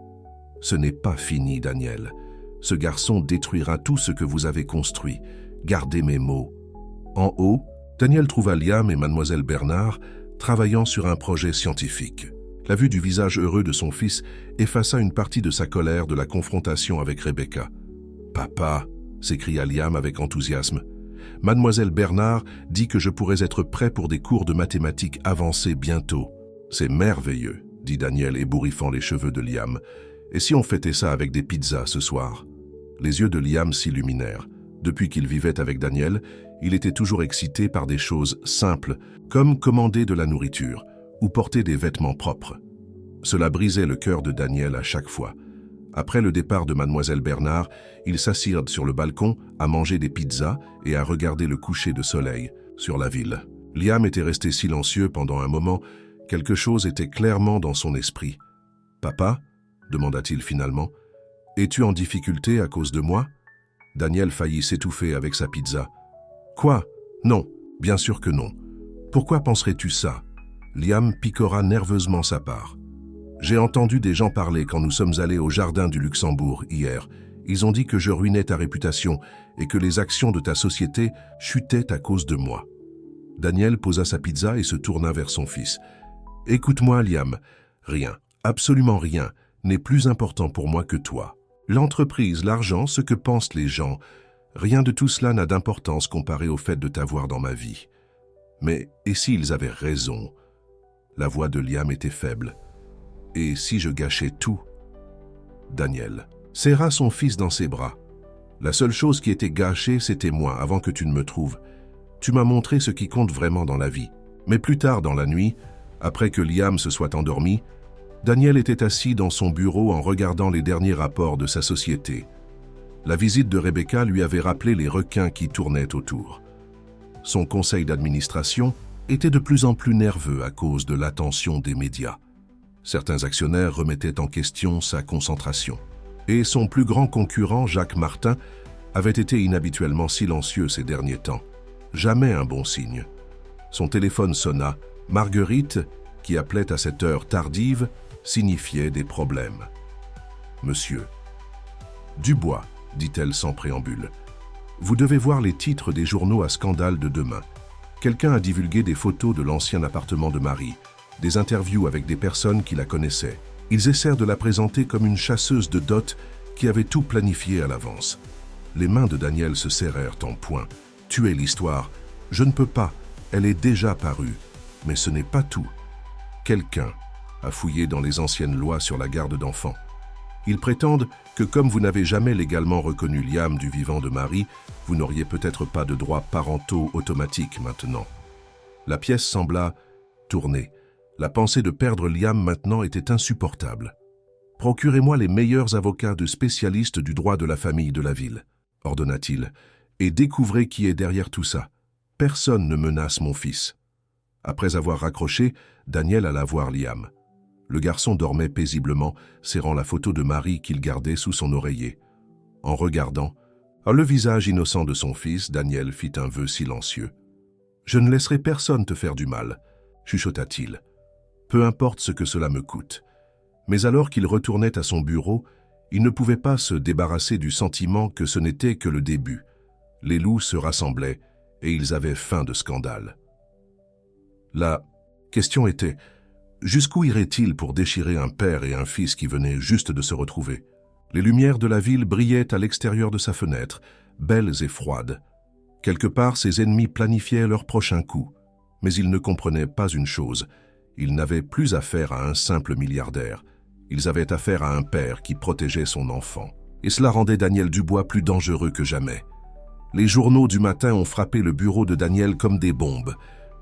Ce n'est pas fini, Daniel. Ce garçon détruira tout ce que vous avez construit. Gardez mes mots. En haut, Daniel trouva Liam et mademoiselle Bernard travaillant sur un projet scientifique. La vue du visage heureux de son fils effaça une partie de sa colère de la confrontation avec Rebecca. « Papa !» s'écria Liam avec enthousiasme. « Mademoiselle Bernard dit que je pourrais être prêt pour des cours de mathématiques avancées bientôt. »« C'est merveilleux !» dit Daniel ébouriffant les cheveux de Liam. « Et si on fêtait ça avec des pizzas ce soir ?» Les yeux de Liam s'illuminèrent. Depuis qu'il vivait avec Daniel, il était toujours excité par des choses simples, comme commander de la nourriture ou porter des vêtements propres. Cela brisait le cœur de Daniel à chaque fois. Après le départ de mademoiselle Bernard, ils s'assirent sur le balcon à manger des pizzas et à regarder le coucher de soleil sur la ville. Liam était resté silencieux pendant un moment. Quelque chose était clairement dans son esprit. « Papa ?» demanda-t-il finalement. « Es-tu en difficulté à cause de moi ?» Daniel faillit s'étouffer avec sa pizza. « Quoi? Non, bien sûr que non. Pourquoi penserais-tu ça ?» Liam picora nerveusement sa part. « J'ai entendu des gens parler quand nous sommes allés au jardin du Luxembourg hier. Ils ont dit que je ruinais ta réputation et que les actions de ta société chutaient à cause de moi. » Daniel posa sa pizza et se tourna vers son fils. « Écoute-moi, Liam. Rien, absolument rien, n'est plus important pour moi que toi. L'entreprise, l'argent, ce que pensent les gens, rien de tout cela n'a d'importance comparé au fait de t'avoir dans ma vie. Mais et s'ils avaient raison ?» La voix de Liam était faible. « Et si je gâchais tout ?» Daniel serra son fils dans ses bras. « La seule chose qui était gâchée, c'était moi, avant que tu ne me trouves. Tu m'as montré ce qui compte vraiment dans la vie. » Mais plus tard dans la nuit, après que Liam se soit endormi, Daniel était assis dans son bureau en regardant les derniers rapports de sa société. La visite de Rebecca lui avait rappelé les requins qui tournaient autour. Son conseil d'administration était de plus en plus nerveux à cause de l'attention des médias. Certains actionnaires remettaient en question sa concentration. Et son plus grand concurrent, Jacques Martin, avait été inhabituellement silencieux ces derniers temps. Jamais un bon signe. Son téléphone sonna. Marguerite, qui appelait à cette heure tardive, signifiait des problèmes. « Monsieur. »« Dubois, » dit-elle sans préambule. « Vous devez voir les titres des journaux à scandale de demain. Quelqu'un a divulgué des photos de l'ancien appartement de Marie, des interviews avec des personnes qui la connaissaient. Ils essayent de la présenter comme une chasseuse de dot qui avait tout planifié à l'avance. » Les mains de Daniel se serrèrent en poing. « Tuer l'histoire. Je ne peux pas. Elle est déjà parue. Mais ce n'est pas tout. Quelqu'un a fouillé dans les anciennes lois sur la garde d'enfants. Ils prétendent que comme vous n'avez jamais légalement reconnu Liam du vivant de Marie, vous n'auriez peut-être pas de droits parentaux automatiques maintenant. La pièce sembla tourner. La pensée de perdre Liam maintenant était insupportable. « Procurez-moi les meilleurs avocats de spécialistes du droit de la famille de la ville, » ordonna-t-il, « et découvrez qui est derrière tout ça. Personne ne menace mon fils. » Après avoir raccroché, Daniel alla voir Liam. Le garçon dormait paisiblement, serrant la photo de Marie qu'il gardait sous son oreiller. En regardant le visage innocent de son fils, Daniel fit un vœu silencieux. « Je ne laisserai personne te faire du mal, » chuchota-t-il. « Peu importe ce que cela me coûte. » Mais alors qu'il retournait à son bureau, il ne pouvait pas se débarrasser du sentiment que ce n'était que le début. Les loups se rassemblaient et ils avaient faim de scandale. La question était, jusqu'où irait-il pour déchirer un père et un fils qui venaient juste de se retrouver? Les lumières de la ville brillaient à l'extérieur de sa fenêtre, belles et froides. Quelque part, ses ennemis planifiaient leur prochain coup. Mais ils ne comprenaient pas une chose. Ils n'avaient plus affaire à un simple milliardaire. Ils avaient affaire à un père qui protégeait son enfant. Et cela rendait Daniel Dubois plus dangereux que jamais. Les journaux du matin ont frappé le bureau de Daniel comme des bombes.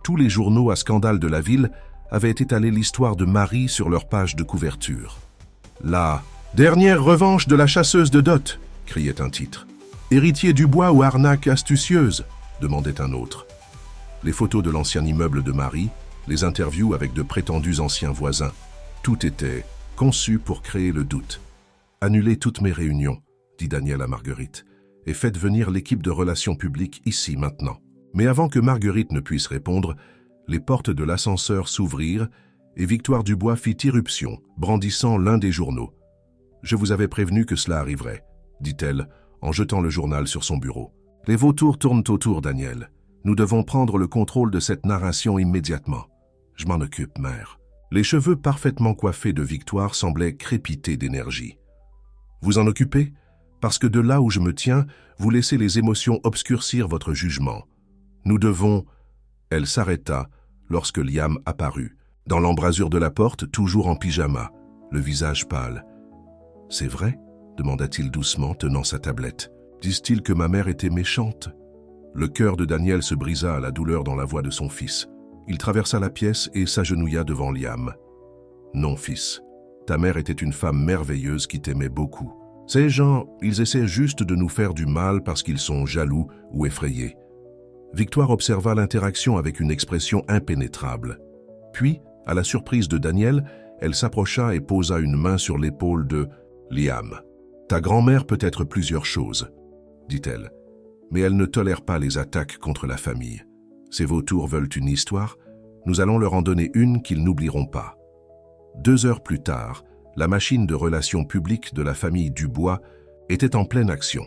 Tous les journaux à scandale de la ville avaient étalé l'histoire de Marie sur leur page de couverture. « La dernière revanche de la chasseuse de dot !» criait un titre. « Héritier Dubois ou arnaque astucieuse ?» demandait un autre. Les photos de l'ancien immeuble de Marie, les interviews avec de prétendus anciens voisins, tout était conçu pour créer le doute. « Annulez toutes mes réunions, » dit Daniel à Marguerite, « et faites venir l'équipe de relations publiques ici maintenant. » Mais avant que Marguerite ne puisse répondre, les portes de l'ascenseur s'ouvrirent et Victoire Dubois fit irruption, brandissant l'un des journaux. « Je vous avais prévenu que cela arriverait, » dit-elle en jetant le journal sur son bureau. « Les vautours tournent autour, Daniel. Nous devons prendre le contrôle de cette narration immédiatement. »« Je m'en occupe, mère. » Les cheveux parfaitement coiffés de Victoire semblaient crépiter d'énergie. « Vous en occupez ? Parce que de là où je me tiens, vous laissez les émotions obscurcir votre jugement. Nous devons... » Elle s'arrêta lorsque Liam apparut, dans l'embrasure de la porte, toujours en pyjama, le visage pâle. « C'est vrai ?» demanda-t-il doucement, tenant sa tablette. « Disent-ils que ma mère était méchante ?» Le cœur de Daniel se brisa à la douleur dans la voix de son fils. Il traversa la pièce et s'agenouilla devant Liam. « Non, fils. Ta mère était une femme merveilleuse qui t'aimait beaucoup. Ces gens, ils essaient juste de nous faire du mal parce qu'ils sont jaloux ou effrayés. » Victoire observa l'interaction avec une expression impénétrable. Puis, à la surprise de Daniel, elle s'approcha et posa une main sur l'épaule de Liam. « Ta grand-mère peut être plusieurs choses, » dit-elle, « mais elle ne tolère pas les attaques contre la famille. Ces vautours veulent une histoire, nous allons leur en donner une qu'ils n'oublieront pas. » 2 heures plus tard, la machine de relations publiques de la famille Dubois était en pleine action.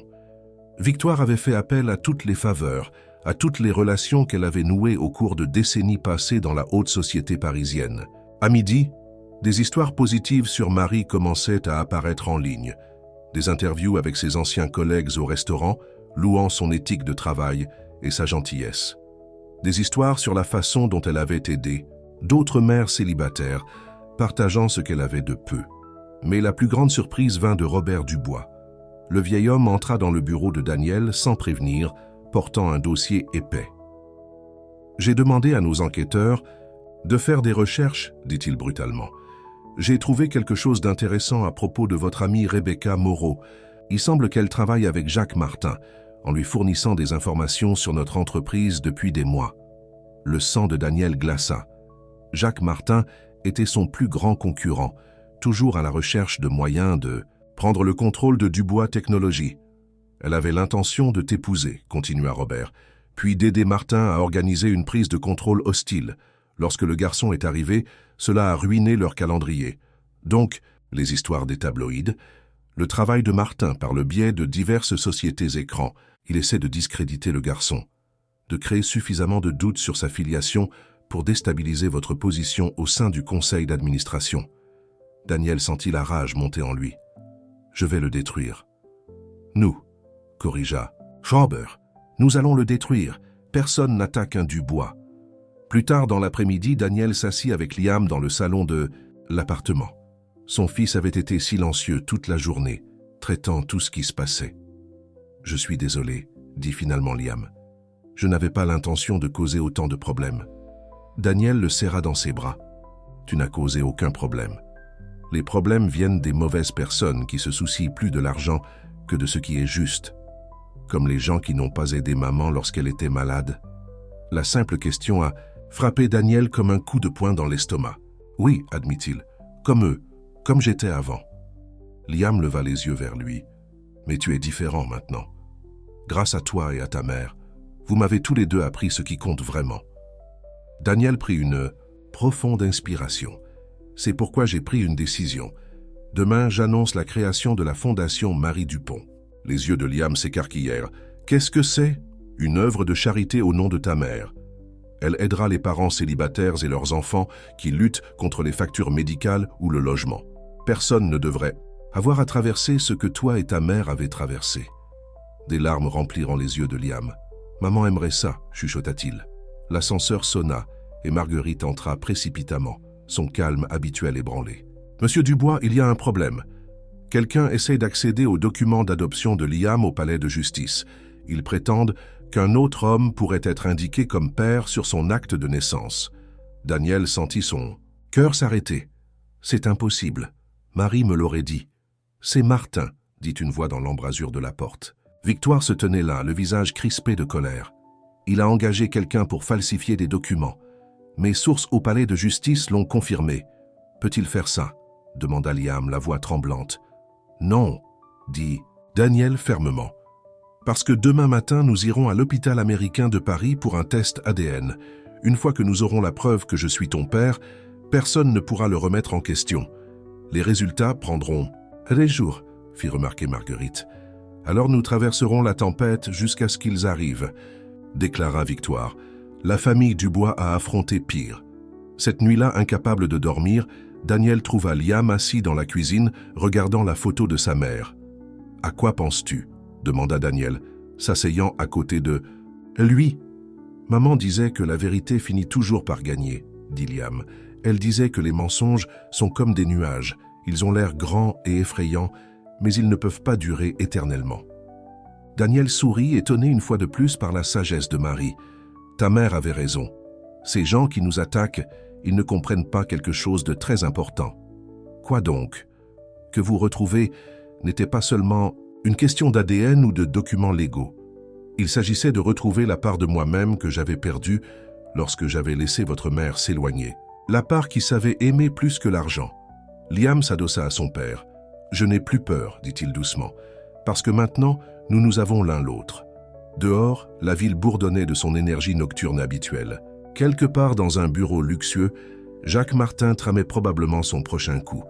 Victoire avait fait appel à toutes les faveurs, à toutes les relations qu'elle avait nouées au cours de décennies passées dans la haute société parisienne. À midi, des histoires positives sur Marie commençaient à apparaître en ligne. Des interviews avec ses anciens collègues au restaurant, louant son éthique de travail et sa gentillesse. Des histoires sur la façon dont elle avait aidé d'autres mères célibataires, partageant ce qu'elle avait de peu. Mais la plus grande surprise vint de Robert Dubois. Le vieil homme entra dans le bureau de Daniel sans prévenir, portant un dossier épais. « J'ai demandé à nos enquêteurs de faire des recherches, dit-il brutalement. J'ai trouvé quelque chose d'intéressant à propos de votre amie Rebecca Moreau. Il semble qu'elle travaille avec Jacques Martin, en lui fournissant des informations sur notre entreprise depuis des mois. » Le sang de Daniel glaça. Jacques Martin était son plus grand concurrent, toujours à la recherche de moyens de prendre le contrôle de Dubois Technologies. « Elle avait l'intention de t'épouser, » continua Robert, « puis d'aider Martin à organiser une prise de contrôle hostile. Lorsque le garçon est arrivé, cela a ruiné leur calendrier. Donc, les histoires des tabloïds, le travail de Martin par le biais de diverses sociétés écrans, il essaie de discréditer le garçon, de créer suffisamment de doutes sur sa filiation pour déstabiliser votre position au sein du conseil d'administration. » Daniel sentit la rage monter en lui. « Je vais le détruire. »« Nous » corrigea Schauber. « Nous allons le détruire. Personne n'attaque un Dubois. » Plus tard dans l'après-midi, Daniel s'assit avec Liam dans le salon de l'appartement. Son fils avait été silencieux toute la journée, traitant tout ce qui se passait. « Je suis désolé, » dit finalement Liam. « Je n'avais pas l'intention de causer autant de problèmes. » Daniel le serra dans ses bras. « Tu n'as causé aucun problème. Les problèmes viennent des mauvaises personnes qui se soucient plus de l'argent que de ce qui est juste, comme les gens qui n'ont pas aidé maman lorsqu'elle était malade. » La simple question a frappé Daniel comme un coup de poing dans l'estomac. « Oui, admit-il, comme eux, comme j'étais avant. » Liam leva les yeux vers lui. « Mais tu es différent maintenant. Grâce à toi et à ta mère, vous m'avez tous les deux appris ce qui compte vraiment. » Daniel prit une profonde inspiration. « C'est pourquoi j'ai pris une décision. Demain, j'annonce la création de la Fondation Marie Dupont. » Les yeux de Liam s'écarquillèrent. « Qu'est-ce que c'est ? » « Une œuvre de charité au nom de ta mère. Elle aidera les parents célibataires et leurs enfants qui luttent contre les factures médicales ou le logement. Personne ne devrait avoir à traverser ce que toi et ta mère avez traversé. » Des larmes rempliront les yeux de Liam. « Maman aimerait ça, » chuchota-t-il. L'ascenseur sonna et Marguerite entra précipitamment, son calme habituel ébranlé. « Monsieur Dubois, il y a un problème. Quelqu'un essaie d'accéder aux documents d'adoption de Liam au palais de justice. Ils prétendent qu'un autre homme pourrait être indiqué comme père sur son acte de naissance. » Daniel sentit son cœur s'arrêter. « C'est impossible. Marie me l'aurait dit. »« C'est Martin, » dit une voix dans l'embrasure de la porte. Victoire se tenait là, le visage crispé de colère. « Il a engagé quelqu'un pour falsifier des documents. Mes sources au palais de justice l'ont confirmé. Peut-il faire ça ?» demanda Liam, la voix tremblante. « Non, » dit Daniel fermement. « Parce que demain matin, nous irons à l'hôpital américain de Paris pour un test ADN. Une fois que nous aurons la preuve que je suis ton père, personne ne pourra le remettre en question. Les résultats prendront des jours, » fit remarquer Marguerite. « Alors nous traverserons la tempête jusqu'à ce qu'ils arrivent, » déclara Victoire. La famille Dubois a affronté pire. Cette nuit-là, incapable de dormir, Daniel trouva Liam assis dans la cuisine, regardant la photo de sa mère. « À quoi penses-tu » demanda Daniel, s'asseyant à côté de lui. « Maman disait que la vérité finit toujours par gagner, » dit Liam. « Elle disait que les mensonges sont comme des nuages. Ils ont l'air grands et effrayants, mais ils ne peuvent pas durer éternellement. » Daniel sourit, étonné une fois de plus par la sagesse de Marie. « Ta mère avait raison. Ces gens qui nous attaquent, ils ne comprennent pas quelque chose de très important. » « Quoi donc ? Que vous retrouvez n'était pas seulement une question d'ADN ou de documents légaux. Il s'agissait de retrouver la part de moi-même que j'avais perdue lorsque j'avais laissé votre mère s'éloigner. La part qui savait aimer plus que l'argent. » Liam s'adossa à son père. « Je n'ai plus peur, dit-il doucement, parce que maintenant, nous nous avons l'un l'autre. » Dehors, la ville bourdonnait de son énergie nocturne habituelle. Quelque part dans un bureau luxueux, Jacques Martin tramait probablement son prochain coup.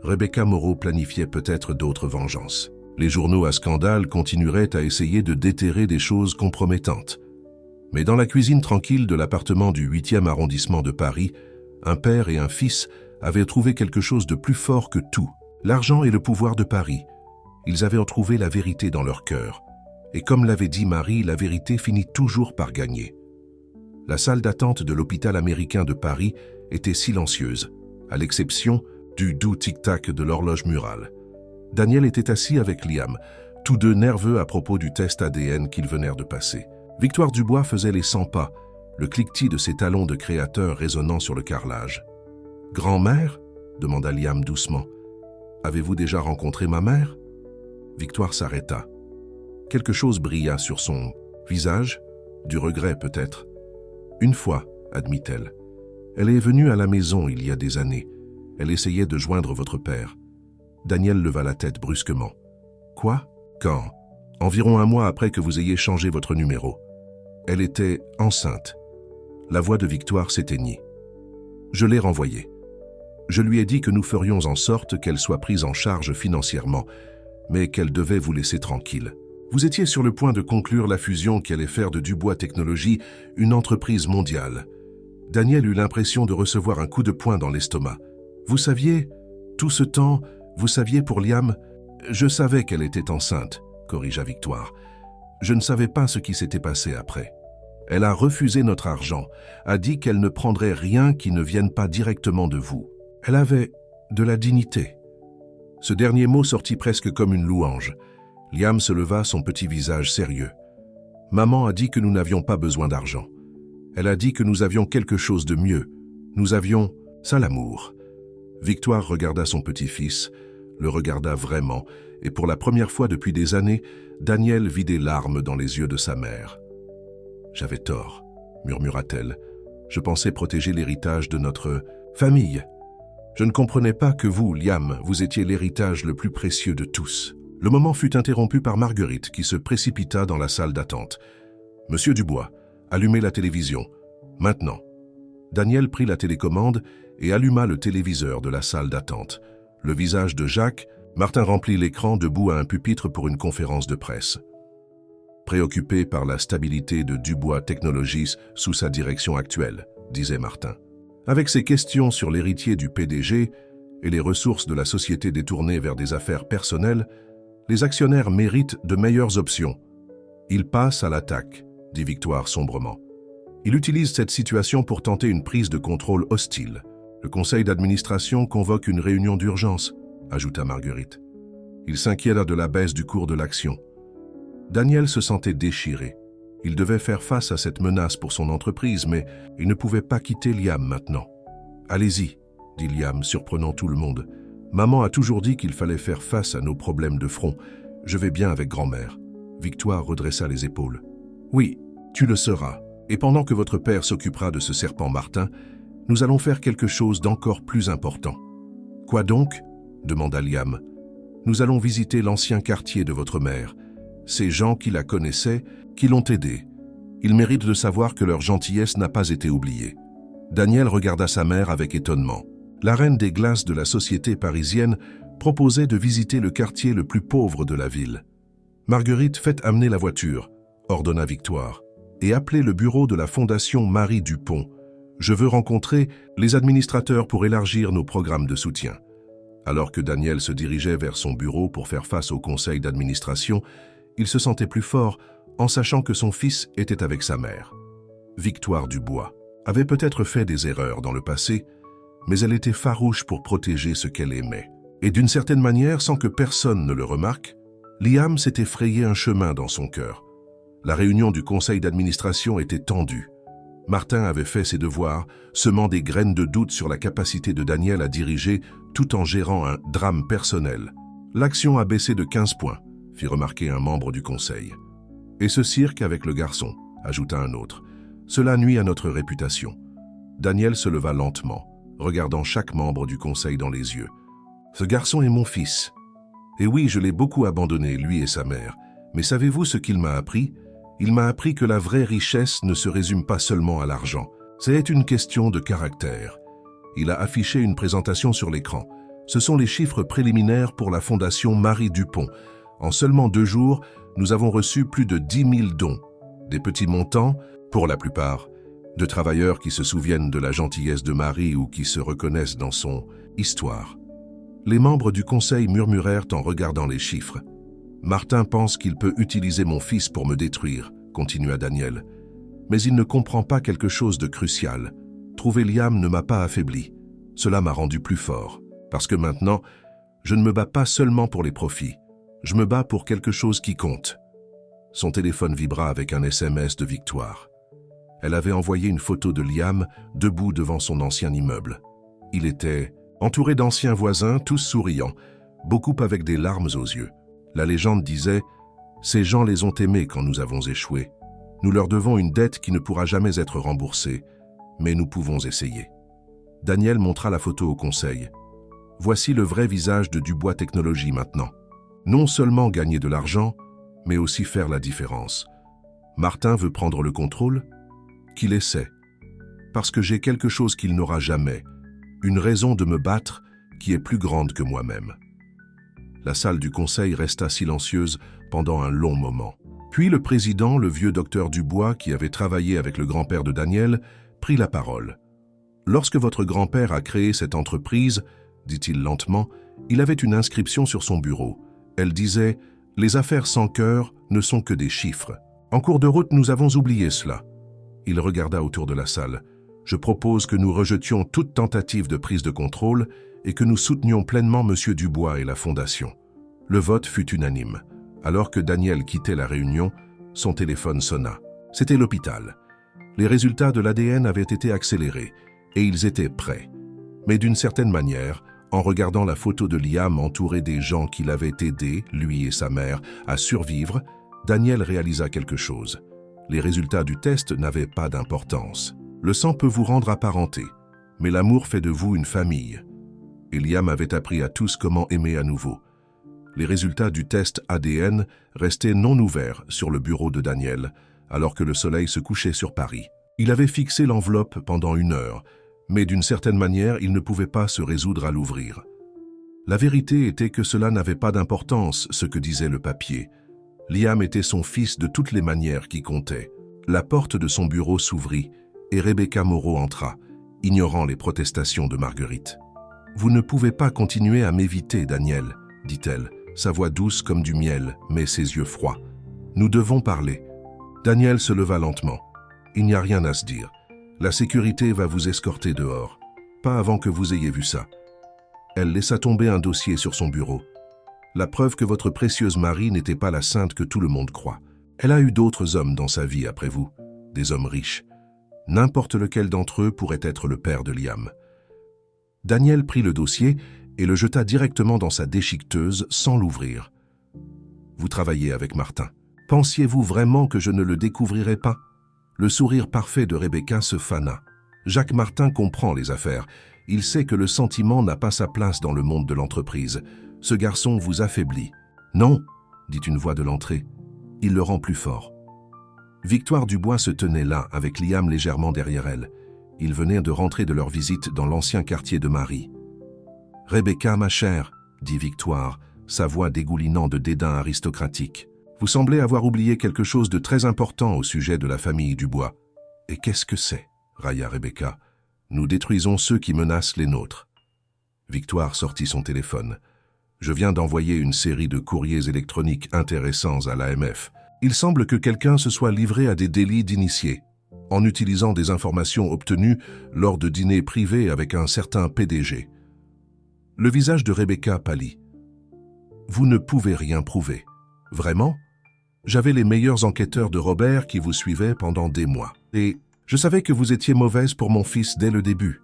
Rebecca Moreau planifiait peut-être d'autres vengeances. Les journaux à scandale continueraient à essayer de déterrer des choses compromettantes. Mais dans la cuisine tranquille de l'appartement du 8e arrondissement de Paris, un père et un fils avaient trouvé quelque chose de plus fort que tout, l'argent et le pouvoir de Paris. Ils avaient retrouvé la vérité dans leur cœur. Et comme l'avait dit Marie, la vérité finit toujours par gagner. La salle d'attente de l'hôpital américain de Paris était silencieuse, à l'exception du doux tic-tac de l'horloge murale. Daniel était assis avec Liam, tous deux nerveux à propos du test ADN qu'ils venèrent de passer. Victoire Dubois faisait les 100 pas, le cliquetis de ses talons de créateur résonnant sur le carrelage. « Grand-mère » demanda Liam doucement. « Avez-vous déjà rencontré ma mère » Victoire s'arrêta. Quelque chose brilla sur son visage, du regret peut-être. « Une fois, » admit-elle. « Elle est venue à la maison il y a des années. Elle essayait de joindre votre père. » Daniel leva la tête brusquement. « Quoi ? Quand ? » ?»« Environ un mois après que vous ayez changé votre numéro. Elle était enceinte. » La voix de Victoire s'éteignit. « Je l'ai renvoyée. Je lui ai dit que nous ferions en sorte qu'elle soit prise en charge financièrement, mais qu'elle devait vous laisser tranquille. Vous étiez sur le point de conclure la fusion qui allait faire de Dubois Technologies une entreprise mondiale. » Daniel eut l'impression de recevoir un coup de poing dans l'estomac. « Vous saviez, tout ce temps, vous saviez pour Liam, je savais qu'elle était enceinte, » corrigea Victoire. « Je ne savais pas ce qui s'était passé après. Elle a refusé notre argent, a dit qu'elle ne prendrait rien qui ne vienne pas directement de vous. Elle avait de la dignité. » Ce dernier mot sortit presque comme une louange. Liam se leva, son petit visage sérieux. « Maman a dit que nous n'avions pas besoin d'argent. Elle a dit que nous avions quelque chose de mieux. Nous avions ça, l'amour. » Victoire regarda son petit-fils, le regarda vraiment, et pour la première fois depuis des années, Daniel vit des larmes dans les yeux de sa mère. « J'avais tort, » murmura-t-elle. « Je pensais protéger l'héritage de notre famille. Je ne comprenais pas que vous, Liam, vous étiez l'héritage le plus précieux de tous. » Le moment fut interrompu par Marguerite qui se précipita dans la salle d'attente. « Monsieur Dubois, allumez la télévision. Maintenant. » Daniel prit la télécommande et alluma le téléviseur de la salle d'attente. Le visage de Jacques, Martin remplit l'écran debout à un pupitre pour une conférence de presse. Préoccupé par la stabilité de Dubois Technologies sous sa direction actuelle, disait Martin. Avec ses questions sur l'héritier du PDG et les ressources de la société détournées vers des affaires personnelles, les actionnaires méritent de meilleures options. Il passe à l'attaque, dit Victoire sombrement. Il utilise cette situation pour tenter une prise de contrôle hostile. Le conseil d'administration convoque une réunion d'urgence, ajouta Marguerite. Il s'inquiéta de la baisse du cours de l'action. Daniel se sentait déchiré. Il devait faire face à cette menace pour son entreprise, mais il ne pouvait pas quitter Liam maintenant. « Allez-y, » dit Liam, surprenant tout le monde. « Maman a toujours dit qu'il fallait faire face à nos problèmes de front. Je vais bien avec grand-mère. » Victoire redressa les épaules. « Oui, tu le seras. Et pendant que votre père s'occupera de ce serpent Martin, nous allons faire quelque chose d'encore plus important. »« Quoi donc ?» demanda Liam. « Nous allons visiter l'ancien quartier de votre mère. Ces gens qui la connaissaient, qui l'ont aidée. Ils méritent de savoir que leur gentillesse n'a pas été oubliée. » Daniel regarda sa mère avec étonnement. La reine des glaces de la société parisienne proposait de visiter le quartier le plus pauvre de la ville. « Marguerite, faites amener la voiture, » ordonna Victoire, « et appelez le bureau de la Fondation Marie Dupont. Je veux rencontrer les administrateurs pour élargir nos programmes de soutien. » Alors que Daniel se dirigeait vers son bureau pour faire face au conseil d'administration, il se sentait plus fort en sachant que son fils était avec sa mère. Victoire Dubois avait peut-être fait des erreurs dans le passé, mais elle était farouche pour protéger ce qu'elle aimait. Et d'une certaine manière, sans que personne ne le remarque, Liam s'était frayé un chemin dans son cœur. La réunion du conseil d'administration était tendue. Martin avait fait ses devoirs, semant des graines de doute sur la capacité de Daniel à diriger tout en gérant un drame personnel. « L'action a baissé de 15 points, » fit remarquer un membre du conseil. « Et ce cirque avec le garçon, » ajouta un autre. « Cela nuit à notre réputation. » Daniel se leva lentement, regardant chaque membre du conseil dans les yeux. « Ce garçon est mon fils. Et oui, je l'ai beaucoup abandonné, lui et sa mère. Mais savez-vous ce qu'il m'a appris ? Il m'a appris que la vraie richesse ne se résume pas seulement à l'argent. C'est une question de caractère. » Il a affiché une présentation sur l'écran. Ce sont les chiffres préliminaires pour la Fondation Marie Dupont. En seulement 2 jours, nous avons reçu plus de 10 000 dons. Des petits montants, pour la plupart, de travailleurs qui se souviennent de la gentillesse de Marie ou qui se reconnaissent dans son histoire. Les membres du conseil murmurèrent en regardant les chiffres. « Martin pense qu'il peut utiliser mon fils pour me détruire, » continua Daniel. « Mais il ne comprend pas quelque chose de crucial. Trouver Liam ne m'a pas affaibli. Cela m'a rendu plus fort. Parce que maintenant, je ne me bats pas seulement pour les profits. Je me bats pour quelque chose qui compte. » Son téléphone vibra avec un SMS de Victoire. Elle avait envoyé une photo de Liam debout devant son ancien immeuble. Il était entouré d'anciens voisins, tous souriants, beaucoup avec des larmes aux yeux. La légende disait « Ces gens les ont aimés quand nous avons échoué. Nous leur devons une dette qui ne pourra jamais être remboursée, mais nous pouvons essayer. » Daniel montra la photo au conseil. « Voici le vrai visage de Dubois Technologies maintenant. Non seulement gagner de l'argent, mais aussi faire la différence. Martin veut prendre le contrôle ? Qu'il essaie. Parce que j'ai quelque chose qu'il n'aura jamais, une raison de me battre qui est plus grande que moi-même. » La salle du conseil resta silencieuse pendant un long moment. Puis le président, le vieux docteur Dubois, qui avait travaillé avec le grand-père de Daniel, prit la parole. « Lorsque votre grand-père a créé cette entreprise, dit-il lentement, il avait une inscription sur son bureau. Elle disait « Les affaires sans cœur ne sont que des chiffres. » En cours de route, nous avons oublié cela. Il regarda autour de la salle. « Je propose que nous rejetions toute tentative de prise de contrôle et que nous soutenions pleinement M. Dubois et la Fondation. Le vote fut unanime. Alors que Daniel quittait la réunion, son téléphone sonna. C'était l'hôpital. Les résultats de l'ADN avaient été accélérés et ils étaient prêts. Mais d'une certaine manière, en regardant la photo de Liam entouré des gens qui l'avaient aidé, lui et sa mère, à survivre, Daniel réalisa quelque chose. Les résultats du test n'avaient pas d'importance. Le sang peut vous rendre apparenté, mais l'amour fait de vous une famille. Et Liam avait appris à tous comment aimer à nouveau. Les résultats du test ADN restaient non ouverts sur le bureau de Daniel, alors que le soleil se couchait sur Paris. Il avait fixé l'enveloppe pendant 1 heure, mais d'une certaine manière, il ne pouvait pas se résoudre à l'ouvrir. La vérité était que cela n'avait pas d'importance, ce que disait le papier. Liam était son fils de toutes les manières qui comptaient. La porte de son bureau s'ouvrit et Rebecca Moreau entra, ignorant les protestations de Marguerite. « Vous ne pouvez pas continuer à m'éviter, Daniel, » dit-elle, sa voix douce comme du miel, mais ses yeux froids. « Nous devons parler. » Daniel se leva lentement. « Il n'y a rien à se dire. La sécurité va vous escorter dehors. Pas avant que vous ayez vu ça. » Elle laissa tomber un dossier sur son bureau. La preuve que votre précieuse Marie n'était pas la sainte que tout le monde croit. Elle a eu d'autres hommes dans sa vie après vous, des hommes riches. N'importe lequel d'entre eux pourrait être le père de Liam. Daniel prit le dossier et le jeta directement dans sa déchiqueteuse sans l'ouvrir. « Vous travaillez avec Martin. Pensiez-vous vraiment que je ne le découvrirais pas ?» Le sourire parfait de Rebecca se fana. Jacques Martin comprend les affaires. Il sait que le sentiment n'a pas sa place dans le monde de l'entreprise. Ce garçon vous affaiblit. « Non !» dit une voix de l'entrée. Il le rend plus fort. Victoire Dubois se tenait là, avec Liam légèrement derrière elle. Ils venaient de rentrer de leur visite dans l'ancien quartier de Marie. « Rebecca, ma chère, » dit Victoire, sa voix dégoulinant de dédain aristocratique. « Vous semblez avoir oublié quelque chose de très important au sujet de la famille Dubois. »« Et qu'est-ce que c'est ?» railla Rebecca. « Nous détruisons ceux qui menacent les nôtres. » Victoire sortit son téléphone. « Je viens d'envoyer une série de courriers électroniques intéressants à l'AMF. Il semble que quelqu'un se soit livré à des délits d'initiés, en utilisant des informations obtenues lors de dîners privés avec un certain PDG. » Le visage de Rebecca pâlit. « Vous ne pouvez rien prouver. Vraiment ? J'avais les meilleurs enquêteurs de Robert qui vous suivaient pendant des mois. Et je savais que vous étiez mauvaise pour mon fils dès le début. »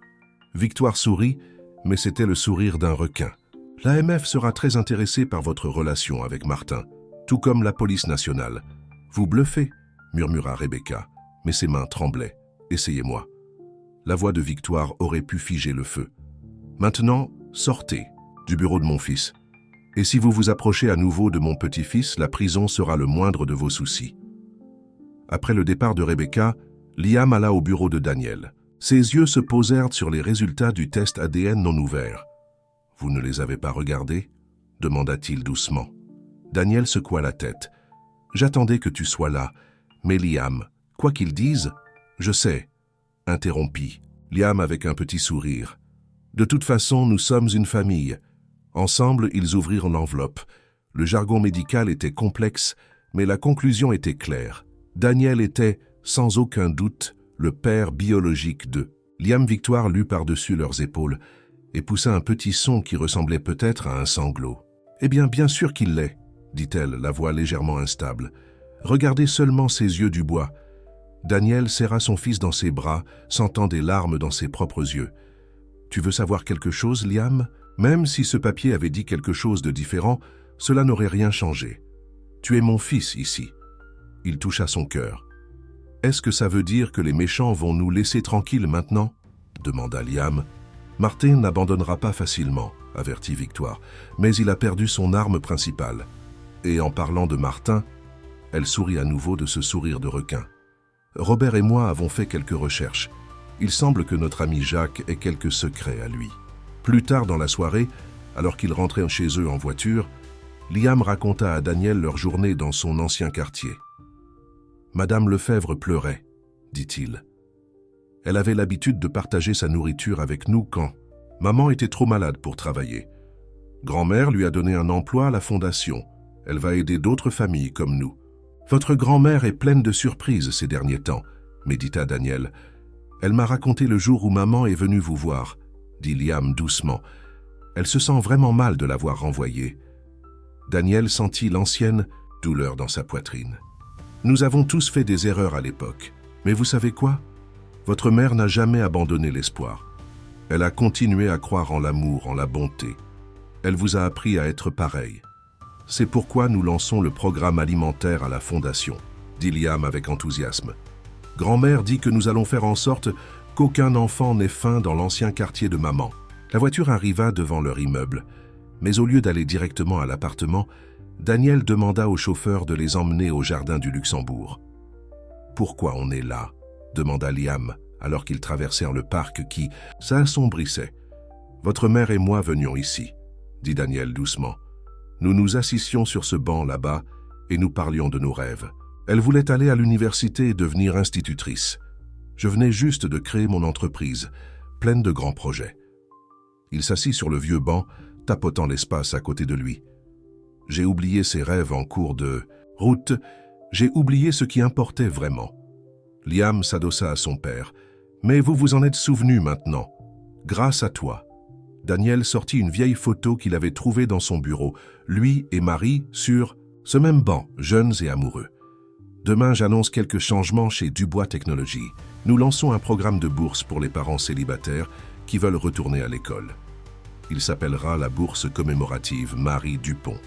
Victoire sourit, mais c'était le sourire d'un requin. « L'AMF sera très intéressée par votre relation avec Martin, tout comme la police nationale. »« Vous bluffez » murmura Rebecca, mais ses mains tremblaient. « Essayez-moi. » La voix de Victoire aurait pu figer le feu. « Maintenant, sortez du bureau de mon fils. Et si vous vous approchez à nouveau de mon petit-fils, la prison sera le moindre de vos soucis. » Après le départ de Rebecca, Liam alla au bureau de Daniel. Ses yeux se posèrent sur les résultats du test ADN non ouvert. « Vous ne les avez pas regardés ?» demanda-t-il doucement. Daniel secoua la tête. « J'attendais que tu sois là. Mais Liam, quoi qu'il dise, je sais. » Interrompit Liam avec un petit sourire. « De toute façon, nous sommes une famille. » Ensemble, ils ouvrirent l'enveloppe. Le jargon médical était complexe, mais la conclusion était claire. Daniel était, sans aucun doute, le père biologique d'eux. Liam Victoire lut par-dessus leurs épaules et poussa un petit son qui ressemblait peut-être à un sanglot. « Eh bien sûr qu'il l'est, » dit-elle, la voix légèrement instable. « Regardez seulement ses yeux du bois. » Daniel serra son fils dans ses bras, sentant des larmes dans ses propres yeux. « Tu veux savoir quelque chose, Liam ? Même si ce papier avait dit quelque chose de différent, cela n'aurait rien changé. Tu es mon fils ici. » Il toucha son cœur. « Est-ce que ça veut dire que les méchants vont nous laisser tranquilles maintenant ?» demanda Liam. « Martin n'abandonnera pas facilement, » avertit Victoire, mais il a perdu son arme principale. Et en parlant de Martin, elle sourit à nouveau de ce sourire de requin. « Robert et moi avons fait quelques recherches. Il semble que notre ami Jacques ait quelques secrets à lui. » Plus tard dans la soirée, alors qu'ils rentraient chez eux en voiture, Liam raconta à Daniel leur journée dans son ancien quartier. « Madame Lefebvre pleurait, » dit-il. « Elle avait l'habitude de partager sa nourriture avec nous quand maman était trop malade pour travailler. Grand-mère lui a donné un emploi à la fondation. Elle va aider d'autres familles comme nous. Votre grand-mère est pleine de surprises ces derniers temps, » médita Daniel. Elle m'a raconté le jour où maman est venue vous voir, dit Liam doucement. Elle se sent vraiment mal de l'avoir renvoyée. Daniel sentit l'ancienne douleur dans sa poitrine. Nous avons tous fait des erreurs à l'époque. Mais vous savez quoi? Votre mère n'a jamais abandonné l'espoir. Elle a continué à croire en l'amour, en la bonté. Elle vous a appris à être pareil. C'est pourquoi nous lançons le programme alimentaire à la Fondation, dit Liam avec enthousiasme. Grand-mère dit que nous allons faire en sorte qu'aucun enfant n'ait faim dans l'ancien quartier de maman. La voiture arriva devant leur immeuble, mais au lieu d'aller directement à l'appartement, Daniel demanda au chauffeur de les emmener au jardin du Luxembourg. « Pourquoi on est là ?» demanda Liam, alors qu'ils traversèrent le parc qui s'assombrissait. « Votre mère et moi venions ici, » dit Daniel doucement. « Nous nous assissions sur ce banc là-bas et nous parlions de nos rêves. Elle voulait aller à l'université et devenir institutrice. Je venais juste de créer mon entreprise, pleine de grands projets. » Il s'assit sur le vieux banc, tapotant l'espace à côté de lui. « J'ai oublié ses rêves en cours de route, j'ai oublié ce qui importait vraiment. » Liam s'adossa à son père. « Mais vous vous en êtes souvenu maintenant. Grâce à toi. » Daniel sortit une vieille photo qu'il avait trouvée dans son bureau, lui et Marie sur ce même banc, jeunes et amoureux. Demain, j'annonce quelques changements chez Dubois Technologies. Nous lançons un programme de bourse pour les parents célibataires qui veulent retourner à l'école. Il s'appellera la bourse commémorative Marie Dupont.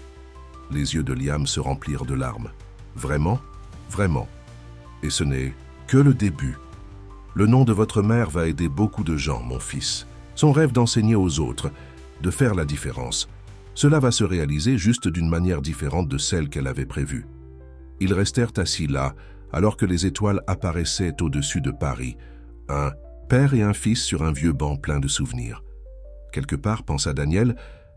Les yeux de Liam se remplirent de larmes. Vraiment? Vraiment. Et ce n'est que le début. Le nom de votre mère va aider beaucoup de gens, mon fils. Son rêve d'enseigner aux autres, de faire la différence. Cela va se réaliser juste d'une manière différente de celle qu'elle avait prévue. Ils restèrent assis là, alors que les étoiles apparaissaient au-dessus de Paris, un père et un fils sur un vieux banc plein de souvenirs. Quelque part, pensa Daniel,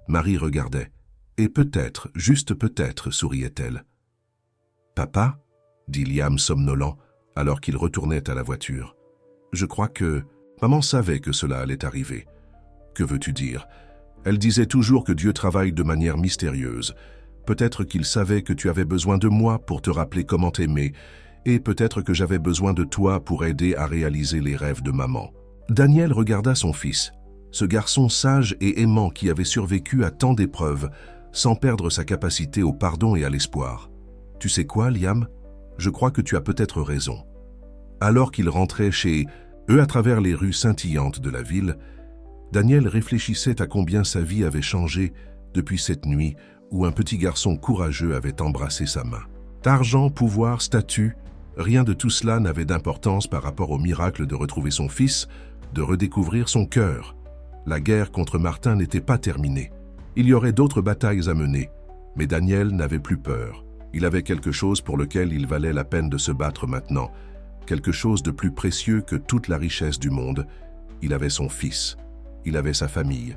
Marie regardait. Et peut-être, juste peut-être, souriait-elle. « Papa ?» dit Liam somnolent, alors qu'il retournait à la voiture. « Je crois que maman savait que cela allait arriver. Que veux-tu dire? Elle disait toujours que Dieu travaille de manière mystérieuse. Peut-être qu'il savait que tu avais besoin de moi pour te rappeler comment t'aimer, et peut-être que j'avais besoin de toi pour aider à réaliser les rêves de maman. » Daniel regarda son fils, ce garçon sage et aimant qui avait survécu à tant d'épreuves, sans perdre sa capacité au pardon et à l'espoir. « Tu sais quoi, Liam? Je crois que tu as peut-être raison. » Alors qu'il rentrait chez eux à travers les rues scintillantes de la ville, Daniel réfléchissait à combien sa vie avait changé depuis cette nuit où un petit garçon courageux avait embrassé sa main. Argent, pouvoir, statut, rien de tout cela n'avait d'importance par rapport au miracle de retrouver son fils, de redécouvrir son cœur. La guerre contre Martin n'était pas terminée. Il y aurait d'autres batailles à mener, mais Daniel n'avait plus peur. Il avait quelque chose pour lequel il valait la peine de se battre maintenant, quelque chose de plus précieux que toute la richesse du monde. Il avait son fils, il avait sa famille,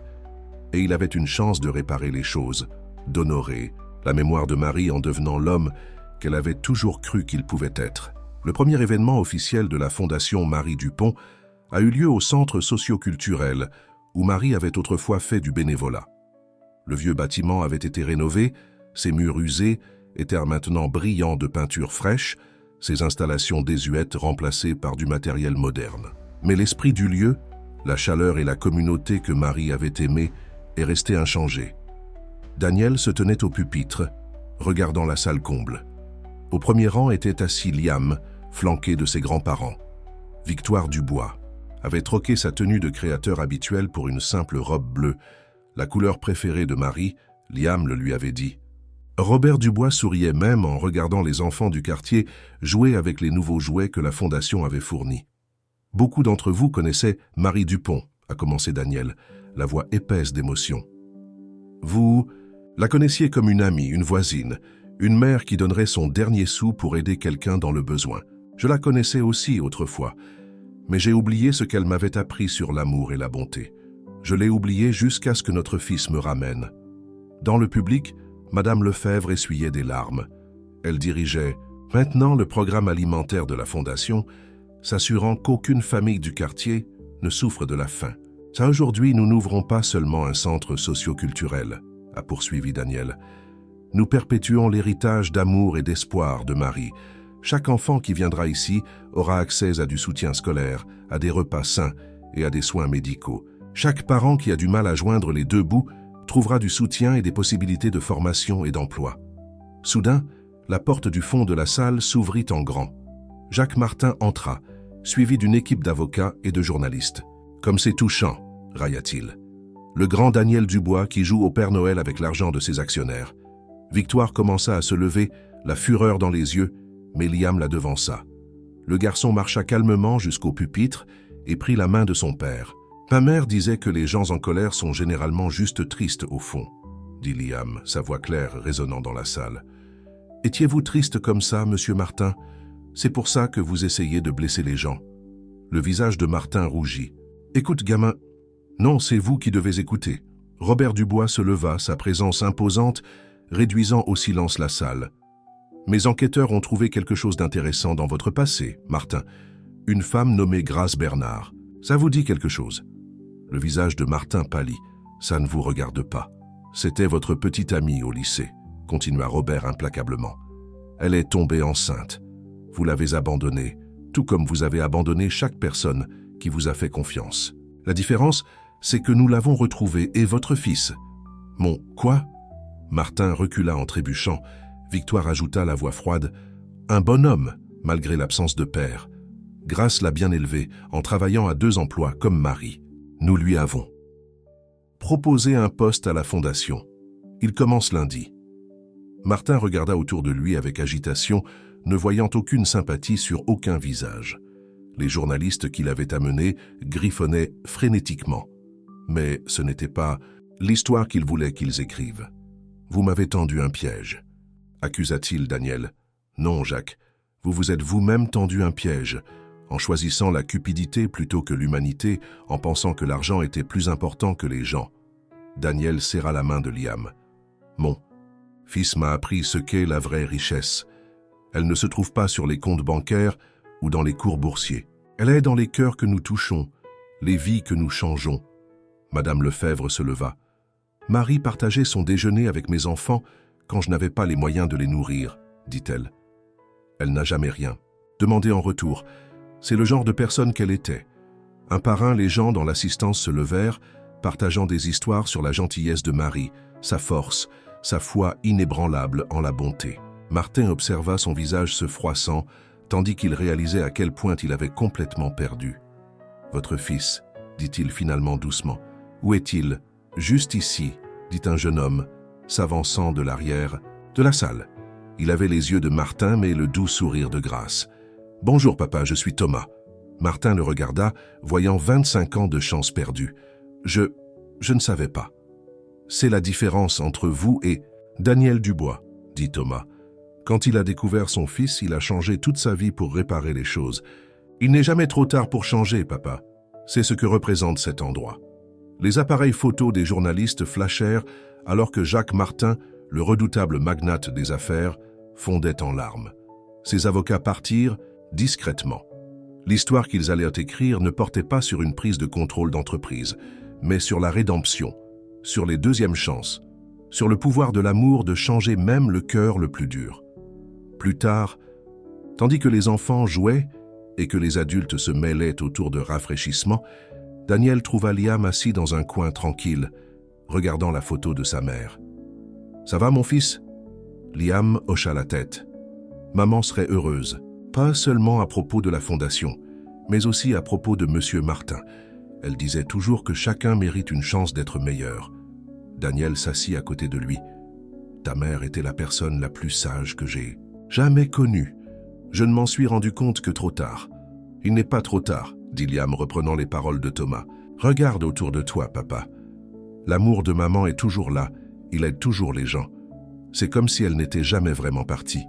et il avait une chance de réparer les choses, d'honorer la mémoire de Marie en devenant l'homme qu'elle avait toujours cru qu'il pouvait être. Le premier événement officiel de la Fondation Marie Dupont a eu lieu au centre socio-culturel, où Marie avait autrefois fait du bénévolat. Le vieux bâtiment avait été rénové, ses murs usés étaient maintenant brillants de peinture fraîche, ses installations désuètes remplacées par du matériel moderne. Mais l'esprit du lieu, la chaleur et la communauté que Marie avait aimée, est resté inchangé. Daniel se tenait au pupitre, regardant la salle comble. Au premier rang était assis Liam, flanqué de ses grands-parents. Victoire Dubois avait troqué sa tenue de créateur habituelle pour une simple robe bleue, la couleur préférée de Marie, Liam le lui avait dit. Robert Dubois souriait même en regardant les enfants du quartier jouer avec les nouveaux jouets que la Fondation avait fournis. « Beaucoup d'entre vous connaissaient Marie Dupont », a commencé Daniel, la voix épaisse d'émotion. « Vous la connaissiez comme une amie, une voisine, une mère qui donnerait son dernier sou pour aider quelqu'un dans le besoin. Je la connaissais aussi autrefois, mais j'ai oublié ce qu'elle m'avait appris sur l'amour et la bonté. Je l'ai oublié jusqu'à ce que notre fils me ramène. » Dans le public, Madame Lefebvre essuyait des larmes. Elle dirigeait maintenant le programme alimentaire de la Fondation, s'assurant qu'aucune famille du quartier ne souffre de la faim. « Ça, aujourd'hui, nous n'ouvrons pas seulement un centre socio-culturel, » a poursuivi Daniel. « Nous perpétuons l'héritage d'amour et d'espoir de Marie. Chaque enfant qui viendra ici aura accès à du soutien scolaire, à des repas sains et à des soins médicaux. Chaque parent qui a du mal à joindre les deux bouts trouvera du soutien et des possibilités de formation et d'emploi. Soudain, la porte du fond de la salle s'ouvrit en grand. Jacques Martin entra, suivi d'une équipe d'avocats et de journalistes. « Comme c'est touchant », railla-t-il. Le grand Daniel Dubois qui joue au Père Noël avec l'argent de ses actionnaires. Victoire commença à se lever, la fureur dans les yeux, mais Liam la devança. Le garçon marcha calmement jusqu'au pupitre et prit la main de son père. « Ma mère disait que les gens en colère sont généralement juste tristes au fond, » dit Liam, sa voix claire résonnant dans la salle. « Étiez-vous triste comme ça, monsieur Martin? C'est pour ça que vous essayez de blesser les gens. » Le visage de Martin rougit. « Écoute, gamin. » « Non, c'est vous qui devez écouter. » Robert Dubois se leva, sa présence imposante, réduisant au silence la salle. « Mes enquêteurs ont trouvé quelque chose d'intéressant dans votre passé, Martin. Une femme nommée Grace Bernard. Ça vous dit quelque chose ?» Le visage de Martin pâlit. « Ça ne vous regarde pas. C'était votre petite amie au lycée, » continua Robert implacablement. « Elle est tombée enceinte. Vous l'avez abandonnée, tout comme vous avez abandonné chaque personne qui vous a fait confiance. La différence, c'est que nous l'avons retrouvé et votre fils. » « Mon quoi ?» Martin recula en trébuchant. Victoire ajouta la voix froide. « Un bonhomme, malgré l'absence de père. Grace l'a bien élevé, en travaillant à 2 emplois comme mari. Nous lui avons proposé un poste à la fondation. Il commence lundi. » Martin regarda autour de lui avec agitation, ne voyant aucune sympathie sur aucun visage. Les journalistes qui l'avaient amené griffonnaient frénétiquement. Mais ce n'était pas l'histoire qu'il voulait qu'ils écrivent. « Vous m'avez tendu un piège, » accusa-t-il Daniel. « Non, Jacques, vous vous êtes vous-même tendu un piège, en choisissant la cupidité plutôt que l'humanité, en pensant que l'argent était plus important que les gens. » Daniel serra la main de Liam. « Mon fils m'a appris ce qu'est la vraie richesse. Elle ne se trouve pas sur les comptes bancaires ou dans les cours boursiers. Elle est dans les cœurs que nous touchons, les vies que nous changeons. » Madame Lefebvre se leva. « Marie partageait son déjeuner avec mes enfants quand je n'avais pas les moyens de les nourrir, » dit-elle. Elle n'a jamais rien demandé en retour. C'est le genre de personne qu'elle était. Un par un, les gens dans l'assistance se levèrent, partageant des histoires sur la gentillesse de Marie, sa force, sa foi inébranlable en la bonté. Martin observa son visage se froissant, tandis qu'il réalisait à quel point il avait complètement perdu. « Votre fils, » dit-il finalement doucement. « Où est-il ? » « Juste ici, » dit un jeune homme, s'avançant de l'arrière de la salle. Il avait les yeux de Martin, mais le doux sourire de Grace. « Bonjour papa, je suis Thomas. » Martin le regarda, voyant 25 ans de chance perdue. « Je ne savais pas. »« C'est la différence entre vous et Daniel Dubois, » dit Thomas. « Quand il a découvert son fils, il a changé toute sa vie pour réparer les choses. Il n'est jamais trop tard pour changer, papa. C'est ce que représente cet endroit. » Les appareils photos des journalistes flashèrent alors que Jacques Martin, le redoutable magnate des affaires, fondait en larmes. Ses avocats partirent discrètement. L'histoire qu'ils allaient écrire ne portait pas sur une prise de contrôle d'entreprise, mais sur la rédemption, sur les deuxièmes chances, sur le pouvoir de l'amour de changer même le cœur le plus dur. Plus tard, tandis que les enfants jouaient et que les adultes se mêlaient autour de rafraîchissements, Daniel trouva Liam assis dans un coin tranquille, regardant la photo de sa mère. « Ça va, mon fils ?» Liam hocha la tête. « Maman serait heureuse, pas seulement à propos de la fondation, mais aussi à propos de Monsieur Martin. Elle disait toujours que chacun mérite une chance d'être meilleur. » Daniel s'assit à côté de lui. « Ta mère était la personne la plus sage que j'ai jamais connue. Je ne m'en suis rendu compte que trop tard. »« Il n'est pas trop tard, » dit Liam reprenant les paroles de Thomas. « Regarde autour de toi, papa. L'amour de maman est toujours là, il aide toujours les gens. C'est comme si elle n'était jamais vraiment partie. »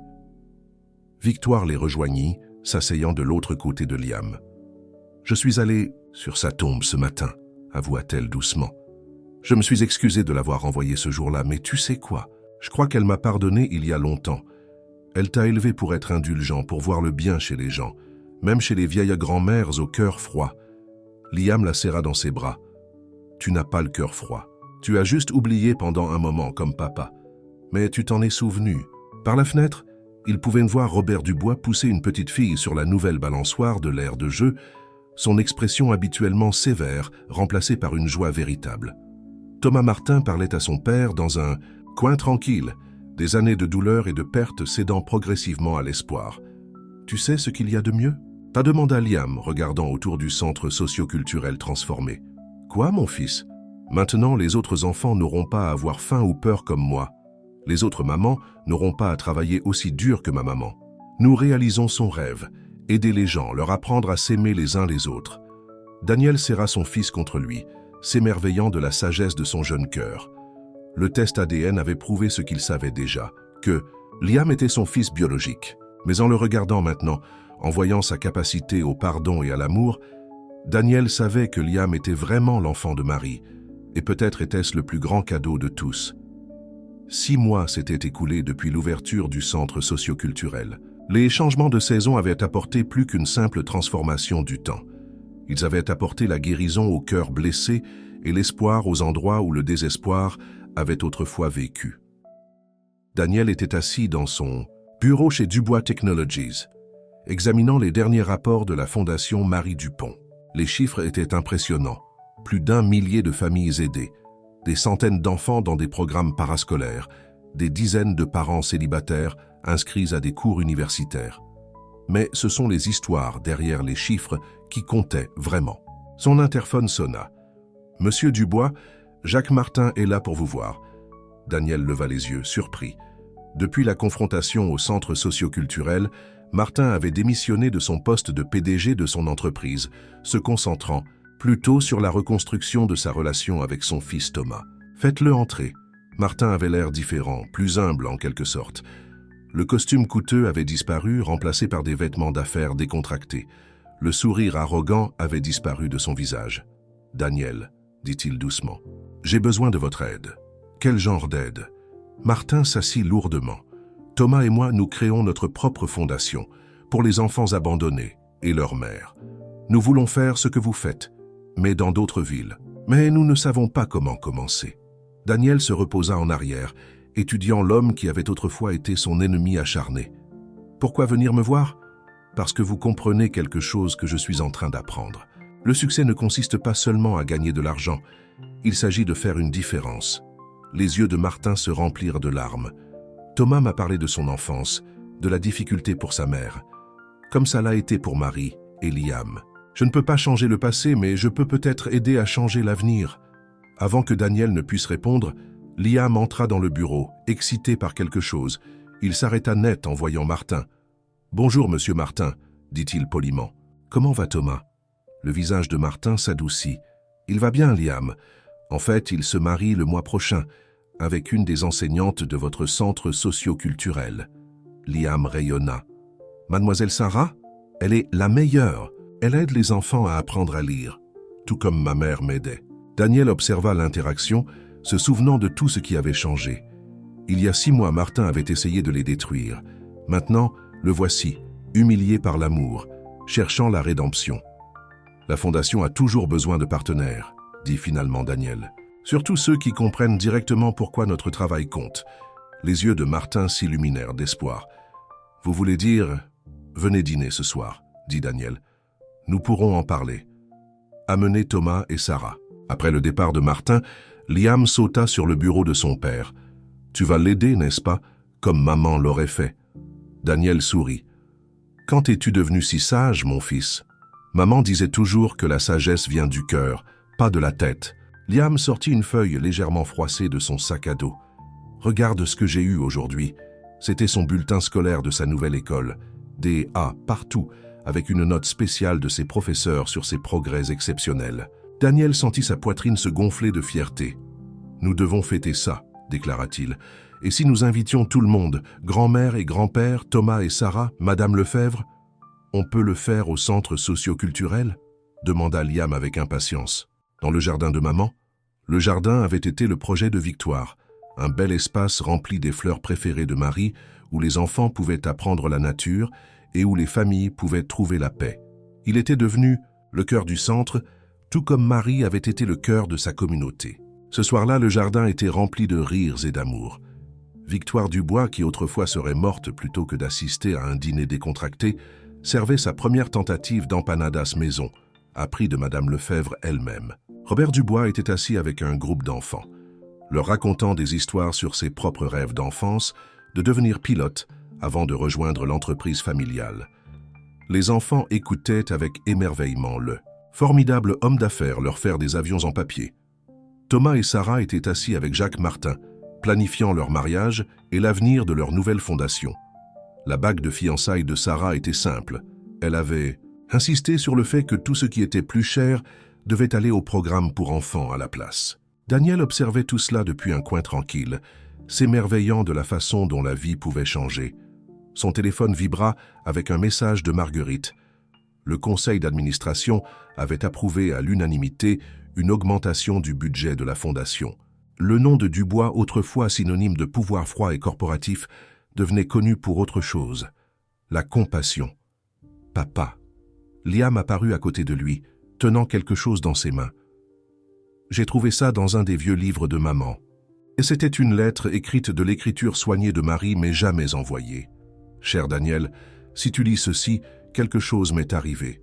Victoire les rejoignit, s'asseyant de l'autre côté de Liam. « Je suis allé sur sa tombe ce matin, » avoua-t-elle doucement. « Je me suis excusé de l'avoir envoyée ce jour-là, mais tu sais quoi? Je crois qu'elle m'a pardonné il y a longtemps. Elle t'a élevé pour être indulgent, pour voir le bien chez les gens, même chez les vieilles grand-mères au cœur froid. » Liam la serra dans ses bras. « Tu n'as pas le cœur froid. Tu as juste oublié pendant un moment, comme papa. Mais tu t'en es souvenu. Par la fenêtre, Il pouvait voir Robert Dubois pousser une petite fille sur la nouvelle balançoire de l'aire de jeu, son expression habituellement sévère remplacée par une joie véritable. Thomas Martin parlait à son père dans un coin tranquille, des années de douleur et de perte cédant progressivement à l'espoir. « Tu sais ce qu'il y a de mieux ?» t'a demanda Liam, regardant autour du centre socio-culturel transformé. « Quoi, mon fils ? Maintenant, les autres enfants n'auront pas à avoir faim ou peur comme moi. Les autres mamans n'auront pas à travailler aussi dur que ma maman. Nous réalisons son rêve, aider les gens, leur apprendre à s'aimer les uns les autres. » Daniel serra son fils contre lui, s'émerveillant de la sagesse de son jeune cœur. Le test ADN avait prouvé ce qu'il savait déjà, que Liam était son fils biologique. Mais en le regardant maintenant, en voyant sa capacité au pardon et à l'amour, Daniel savait que Liam était vraiment l'enfant de Marie, et peut-être était-ce le plus grand cadeau de tous. 6 mois s'étaient écoulés depuis l'ouverture du centre socio-culturel. Les changements de saison avaient apporté plus qu'une simple transformation du temps. Ils avaient apporté la guérison au cœur blessé et l'espoir aux endroits où le désespoir avait autrefois vécu. Daniel était assis dans son bureau chez Dubois Technologies, examinant les derniers rapports de la Fondation Marie Dupont. Les chiffres étaient impressionnants. Plus d'1 millier de familles aidées, des centaines d'enfants dans des programmes parascolaires, des dizaines de parents célibataires inscrits à des cours universitaires. Mais ce sont les histoires derrière les chiffres qui comptaient vraiment. Son interphone sonna. « Monsieur Dubois, Jacques Martin est là pour vous voir. » Daniel leva les yeux, surpris. Depuis la confrontation au centre socio-culturel, Martin avait démissionné de son poste de PDG de son entreprise, se concentrant plutôt sur la reconstruction de sa relation avec son fils Thomas. « Faites-le entrer. » Martin avait l'air différent, plus humble en quelque sorte. Le costume coûteux avait disparu, remplacé par des vêtements d'affaires décontractés. Le sourire arrogant avait disparu de son visage. « Daniel, » dit-il doucement, « j'ai besoin de votre aide. » « Quel genre d'aide ?» Martin s'assit lourdement. « Thomas et moi, nous créons notre propre fondation pour les enfants abandonnés et leurs mères. Nous voulons faire ce que vous faites, mais dans d'autres villes. Mais nous ne savons pas comment commencer. » Daniel se reposa en arrière, étudiant l'homme qui avait autrefois été son ennemi acharné. « Pourquoi venir me voir ? Parce que vous comprenez quelque chose que je suis en train d'apprendre. Le succès ne consiste pas seulement à gagner de l'argent, il s'agit de faire une différence. » Les yeux de Martin se remplirent de larmes. Thomas m'a parlé de son enfance, de la difficulté pour sa mère, comme ça l'a été pour Marie et Liam. Je ne peux pas changer le passé, mais je peux peut-être aider à changer l'avenir. Avant que Daniel ne puisse répondre, Liam entra dans le bureau, excité par quelque chose. Il s'arrêta net en voyant Martin. « Bonjour, monsieur Martin, » dit-il poliment. « Comment va Thomas ?» Le visage de Martin s'adoucit. « Il va bien, Liam. En fait, il se marie le mois prochain avec une des enseignantes de votre centre socio-culturel. » Liam rayonna. « Mademoiselle Sarah ? Elle est la meilleure. Elle aide les enfants à apprendre à lire, tout comme ma mère m'aidait. » Daniel observa l'interaction, se souvenant de tout ce qui avait changé. Il y a 6 mois, Martin avait essayé de les détruire. Maintenant, le voici, humilié par l'amour, cherchant la rédemption. « La Fondation a toujours besoin de partenaires, » dit finalement Daniel. « Surtout ceux qui comprennent directement pourquoi notre travail compte. » Les yeux de Martin s'illuminèrent d'espoir. « Vous voulez dire, venez dîner ce soir, » dit Daniel. « Nous pourrons en parler. » Amenez Thomas et Sarah. Après le départ de Martin, Liam sauta sur le bureau de son père. « Tu vas l'aider, n'est-ce pas, comme maman l'aurait fait ?» Daniel sourit. « Quand es-tu devenu si sage, mon fils ? Maman disait toujours que la sagesse vient du cœur, pas de la tête. » Liam sortit une feuille légèrement froissée de son sac à dos. « Regarde ce que j'ai eu aujourd'hui. » C'était son bulletin scolaire de sa nouvelle école. Des A partout, avec une note spéciale de ses professeurs sur ses progrès exceptionnels. Daniel sentit sa poitrine se gonfler de fierté. « Nous devons fêter ça, » déclara-t-il. « Et si nous invitions tout le monde, grand-mère et grand-père, Thomas et Sarah, Madame Lefebvre, on peut le faire au centre socio-culturel ?» demanda Liam avec impatience. Dans le jardin de maman, le jardin avait été le projet de Victoire, un bel espace rempli des fleurs préférées de Marie, où les enfants pouvaient apprendre la nature et où les familles pouvaient trouver la paix. Il était devenu le cœur du centre, tout comme Marie avait été le cœur de sa communauté. Ce soir-là, le jardin était rempli de rires et d'amour. Victoire Dubois, qui autrefois serait morte plutôt que d'assister à un dîner décontracté, servait sa première tentative d'empanadas maison, appris de Madame Lefebvre elle-même. Robert Dubois était assis avec un groupe d'enfants, leur racontant des histoires sur ses propres rêves d'enfance, de devenir pilote avant de rejoindre l'entreprise familiale. Les enfants écoutaient avec émerveillement le formidable homme d'affaires leur faire des avions en papier. Thomas et Sarah étaient assis avec Jacques Martin, planifiant leur mariage et l'avenir de leur nouvelle fondation. La bague de fiançailles de Sarah était simple. Elle avait insisté sur le fait que tout ce qui était plus cher devait aller au programme pour enfants à la place. Daniel observait tout cela depuis un coin tranquille, s'émerveillant de la façon dont la vie pouvait changer. Son téléphone vibra avec un message de Marguerite. Le conseil d'administration avait approuvé à l'unanimité une augmentation du budget de la fondation. Le nom de Dubois, autrefois synonyme de pouvoir froid et corporatif, devenait connu pour autre chose, la compassion. Papa. Liam apparut à côté de lui, tenant quelque chose dans ses mains. J'ai trouvé ça dans un des vieux livres de maman. Et c'était une lettre écrite de l'écriture soignée de Marie, mais jamais envoyée. Cher Daniel, si tu lis ceci, quelque chose m'est arrivé.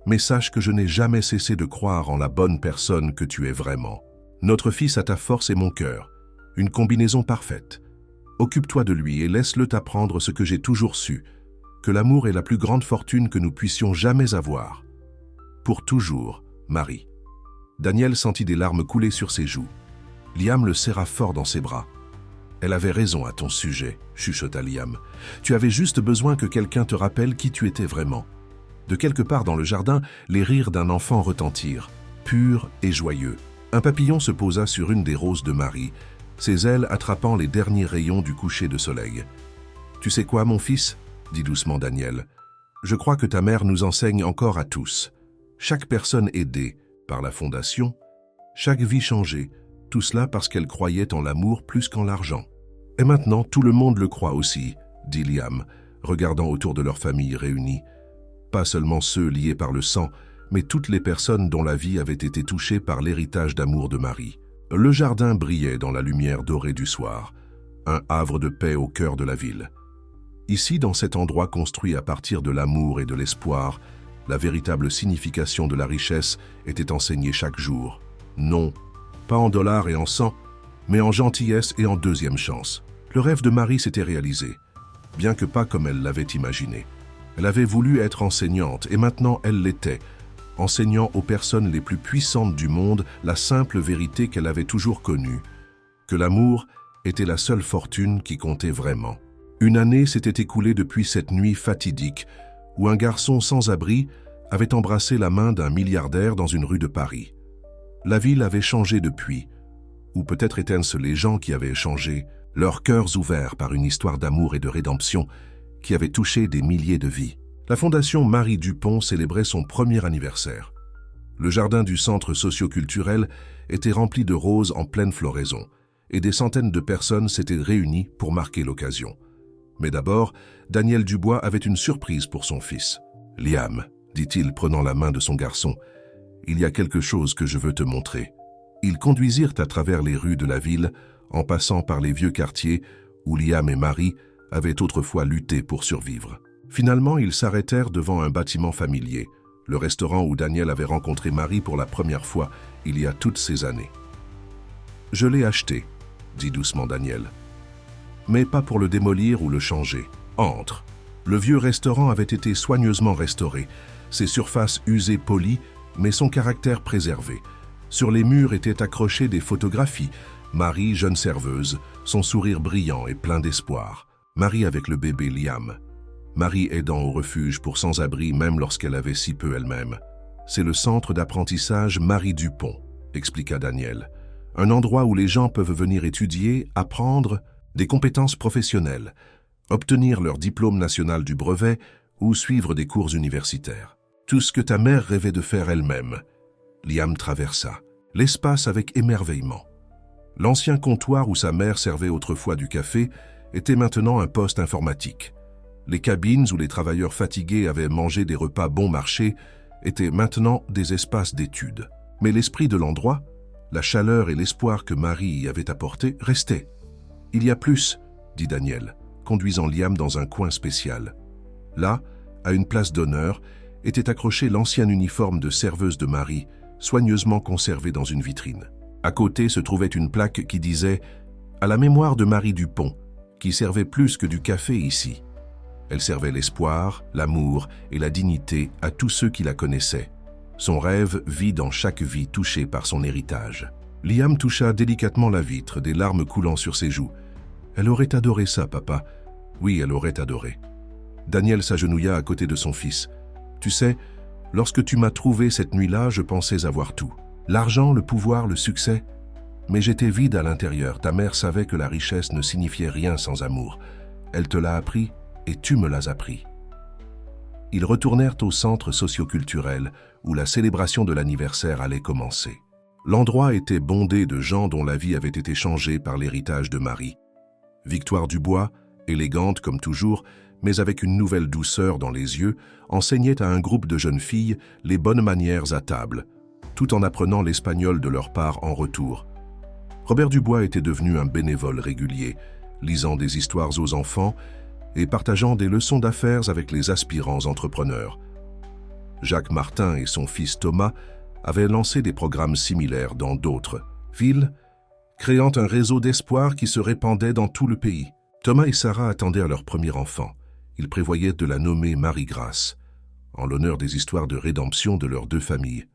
Mais sache que je n'ai jamais cessé de croire en la bonne personne que tu es vraiment. Notre fils a ta force et mon cœur, une combinaison parfaite. Occupe-toi de lui et laisse-le t'apprendre ce que j'ai toujours su, que l'amour est la plus grande fortune que nous puissions jamais avoir. Pour toujours, Marie. Daniel sentit des larmes couler sur ses joues. Liam le serra fort dans ses bras. Elle avait raison à ton sujet, chuchota Liam. Tu avais juste besoin que quelqu'un te rappelle qui tu étais vraiment. De quelque part dans le jardin, les rires d'un enfant retentirent, purs et joyeux. Un papillon se posa sur une des roses de Marie, ses ailes attrapant les derniers rayons du coucher de soleil. « Tu sais quoi, mon fils ?» dit doucement Daniel. « Je crois que ta mère nous enseigne encore à tous. Chaque personne aidée par la fondation, chaque vie changée, tout cela parce qu'elle croyait en l'amour plus qu'en l'argent. Et maintenant, tout le monde le croit aussi, dit Liam, regardant autour de leur famille réunie. Pas seulement ceux liés par le sang, mais toutes les personnes dont la vie avait été touchée par l'héritage d'amour de Marie. Le jardin brillait dans la lumière dorée du soir, un havre de paix au cœur de la ville. Ici, dans cet endroit construit à partir de l'amour et de l'espoir, la véritable signification de la richesse était enseignée chaque jour. Non, pas en dollars et en sang, mais en gentillesse et en deuxième chance. Le rêve de Marie s'était réalisé, bien que pas comme elle l'avait imaginé. Elle avait voulu être enseignante et maintenant elle l'était, enseignant aux personnes les plus puissantes du monde la simple vérité qu'elle avait toujours connue, que l'amour était la seule fortune qui comptait vraiment. Une année s'était écoulée depuis cette nuit fatidique où un garçon sans abri avait embrassé la main d'un milliardaire dans une rue de Paris. La ville avait changé depuis, ou peut-être étaient-ce les gens qui avaient changé, leurs cœurs ouverts par une histoire d'amour et de rédemption qui avait touché des milliers de vies. La Fondation Marie Dupont célébrait son premier anniversaire. Le jardin du centre socio-culturel était rempli de roses en pleine floraison, et des centaines de personnes s'étaient réunies pour marquer l'occasion. Mais d'abord, Daniel Dubois avait une surprise pour son fils. « Liam, dit-il prenant la main de son garçon, il y a quelque chose que je veux te montrer. » Ils conduisirent à travers les rues de la ville, en passant par les vieux quartiers où Liam et Marie avaient autrefois lutté pour survivre. Finalement, ils s'arrêtèrent devant un bâtiment familier, le restaurant où Daniel avait rencontré Marie pour la première fois, il y a toutes ces années. « Je l'ai acheté, » dit doucement Daniel. « Mais pas pour le démolir ou le changer. Entre. » Le vieux restaurant avait été soigneusement restauré, ses surfaces usées polies, mais son caractère préservé. Sur les murs étaient accrochées des photographies. Marie, jeune serveuse, son sourire brillant et plein d'espoir. Marie avec le bébé Liam. Marie aidant au refuge pour sans-abri même lorsqu'elle avait si peu elle-même. C'est le centre d'apprentissage Marie Dupont, expliqua Daniel. Un endroit où les gens peuvent venir étudier, apprendre des compétences professionnelles, obtenir leur diplôme national du brevet ou suivre des cours universitaires. Tout ce que ta mère rêvait de faire elle-même. Liam traversa l'espace avec émerveillement. L'ancien comptoir où sa mère servait autrefois du café était maintenant un poste informatique. Les cabines où les travailleurs fatigués avaient mangé des repas bon marché étaient maintenant des espaces d'études. Mais l'esprit de l'endroit, la chaleur et l'espoir que Marie y avait apporté restaient. « Il y a plus » dit Daniel, conduisant Liam dans un coin spécial. Là, à une place d'honneur, était accroché l'ancien uniforme de serveuse de Marie, soigneusement conservé dans une vitrine. À côté se trouvait une plaque qui disait « À la mémoire de Marie Dupont, qui servait plus que du café ici. Elle servait l'espoir, l'amour et la dignité à tous ceux qui la connaissaient. Son rêve vit dans chaque vie touchée par son héritage. » Liam toucha délicatement la vitre, des larmes coulant sur ses joues. « Elle aurait adoré ça, papa. Oui, elle aurait adoré. » Daniel s'agenouilla à côté de son fils. « Tu sais, lorsque tu m'as trouvé cette nuit-là, je pensais avoir tout. L'argent, le pouvoir, le succès. Mais j'étais vide à l'intérieur. Ta mère savait que la richesse ne signifiait rien sans amour. Elle te l'a appris et tu me l'as appris. » Ils retournèrent au centre socioculturel où la célébration de l'anniversaire allait commencer. L'endroit était bondé de gens dont la vie avait été changée par l'héritage de Marie. Victoire Dubois, élégante comme toujours, mais avec une nouvelle douceur dans les yeux, enseignait à un groupe de jeunes filles les bonnes manières à table, tout en apprenant l'espagnol de leur part en retour. Robert Dubois était devenu un bénévole régulier, lisant des histoires aux enfants et partageant des leçons d'affaires avec les aspirants entrepreneurs. Jacques Martin et son fils Thomas avaient lancé des programmes similaires dans d'autres villes, créant un réseau d'espoir qui se répandait dans tout le pays. Thomas et Sarah attendaient leur premier enfant. Ils prévoyaient de la nommer Marie-Grâce, en l'honneur des histoires de rédemption de leurs deux familles.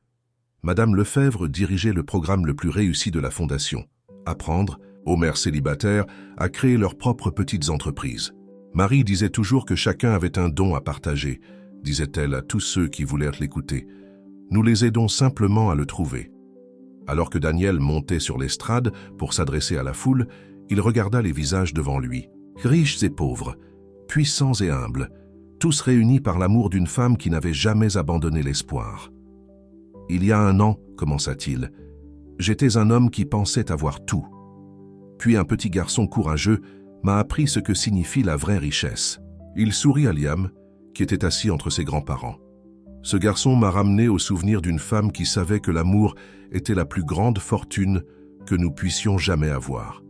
Madame Lefebvre dirigeait le programme le plus réussi de la Fondation, apprendre aux mères célibataires à créer leurs propres petites entreprises. Marie disait toujours que chacun avait un don à partager, disait-elle à tous ceux qui voulaient l'écouter. Nous les aidons simplement à le trouver. Alors que Daniel montait sur l'estrade pour s'adresser à la foule, il regarda les visages devant lui, riches et pauvres, puissants et humbles, tous réunis par l'amour d'une femme qui n'avait jamais abandonné l'espoir. « Il y a un an, commença-t-il, j'étais un homme qui pensait avoir tout. Puis un petit garçon courageux m'a appris ce que signifie la vraie richesse. » Il sourit à Liam, qui était assis entre ses grands-parents. Ce garçon m'a ramené au souvenir d'une femme qui savait que l'amour était la plus grande fortune que nous puissions jamais avoir.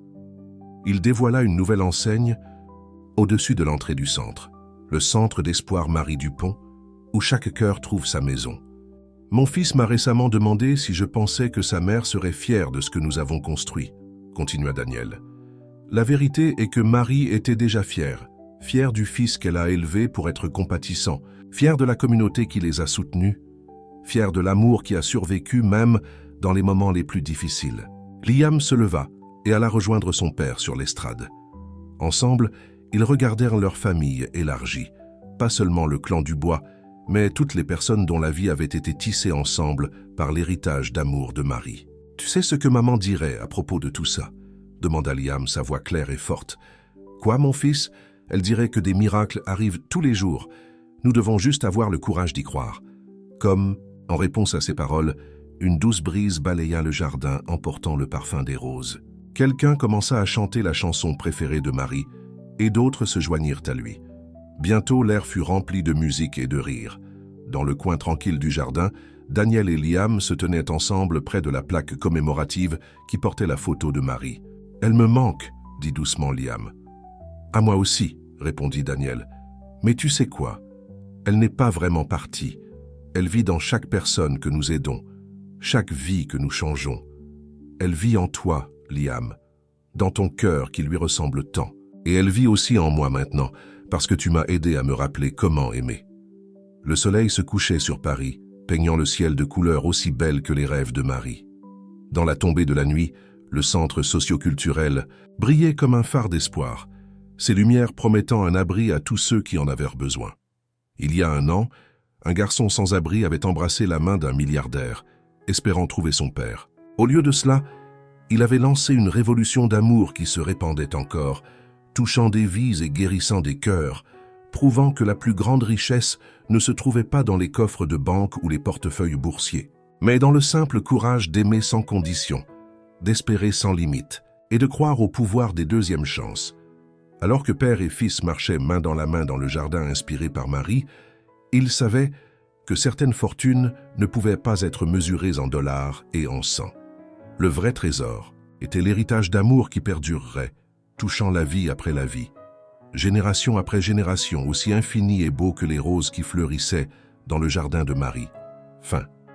Il dévoila une nouvelle enseigne au-dessus de l'entrée du centre, le Centre d'Espoir Marie Dupont, où chaque cœur trouve sa maison. Mon fils m'a récemment demandé si je pensais que sa mère serait fière de ce que nous avons construit, continua Daniel. La vérité est que Marie était déjà fière du fils qu'elle a élevé pour être compatissant, fière de la communauté qui les a soutenus, fière de l'amour qui a survécu même dans les moments les plus difficiles. Liam se leva et alla rejoindre son père sur l'estrade. Ensemble, ils regardèrent leur famille élargie, pas seulement le clan Dubois, mais toutes les personnes dont la vie avait été tissée ensemble par l'héritage d'amour de Marie. « Tu sais ce que maman dirait à propos de tout ça ?» demanda Liam, sa voix claire et forte. « Quoi, mon fils ? Elle dirait que des miracles arrivent tous les jours. Nous devons juste avoir le courage d'y croire. » Comme, en réponse à ces paroles, une douce brise balaya le jardin emportant le parfum des roses. Quelqu'un commença à chanter la chanson préférée de Marie, et d'autres se joignirent à lui. Bientôt, l'air fut rempli de musique et de rire. Dans le coin tranquille du jardin, Daniel et Liam se tenaient ensemble près de la plaque commémorative qui portait la photo de Marie. « Elle me manque, » dit doucement Liam. « À moi aussi, » répondit Daniel. « Mais tu sais quoi? Elle n'est pas vraiment partie. Elle vit dans chaque personne que nous aidons, chaque vie que nous changeons. Elle vit en toi, Liam, dans ton cœur qui lui ressemble tant. Et elle vit aussi en moi maintenant, parce que tu m'as aidé à me rappeler comment aimer. » Le soleil se couchait sur Paris, peignant le ciel de couleurs aussi belles que les rêves de Marie. Dans la tombée de la nuit, le centre socioculturel brillait comme un phare d'espoir, ses lumières promettant un abri à tous ceux qui en avaient besoin. Il y a un an, un garçon sans abri avait embrassé la main d'un milliardaire, espérant trouver son père. Au lieu de cela, il avait lancé une révolution d'amour qui se répandait encore, touchant des vies et guérissant des cœurs, prouvant que la plus grande richesse ne se trouvait pas dans les coffres de banque ou les portefeuilles boursiers, mais dans le simple courage d'aimer sans condition, d'espérer sans limite et de croire au pouvoir des deuxièmes chances. Alors que père et fils marchaient main dans la main dans le jardin inspiré par Marie, ils savaient que certaines fortunes ne pouvaient pas être mesurées en dollars et en sang. Le vrai trésor était l'héritage d'amour qui perdurerait, touchant la vie après la vie. Génération après génération, aussi infini et beau que les roses qui fleurissaient dans le jardin de Marie. Fin.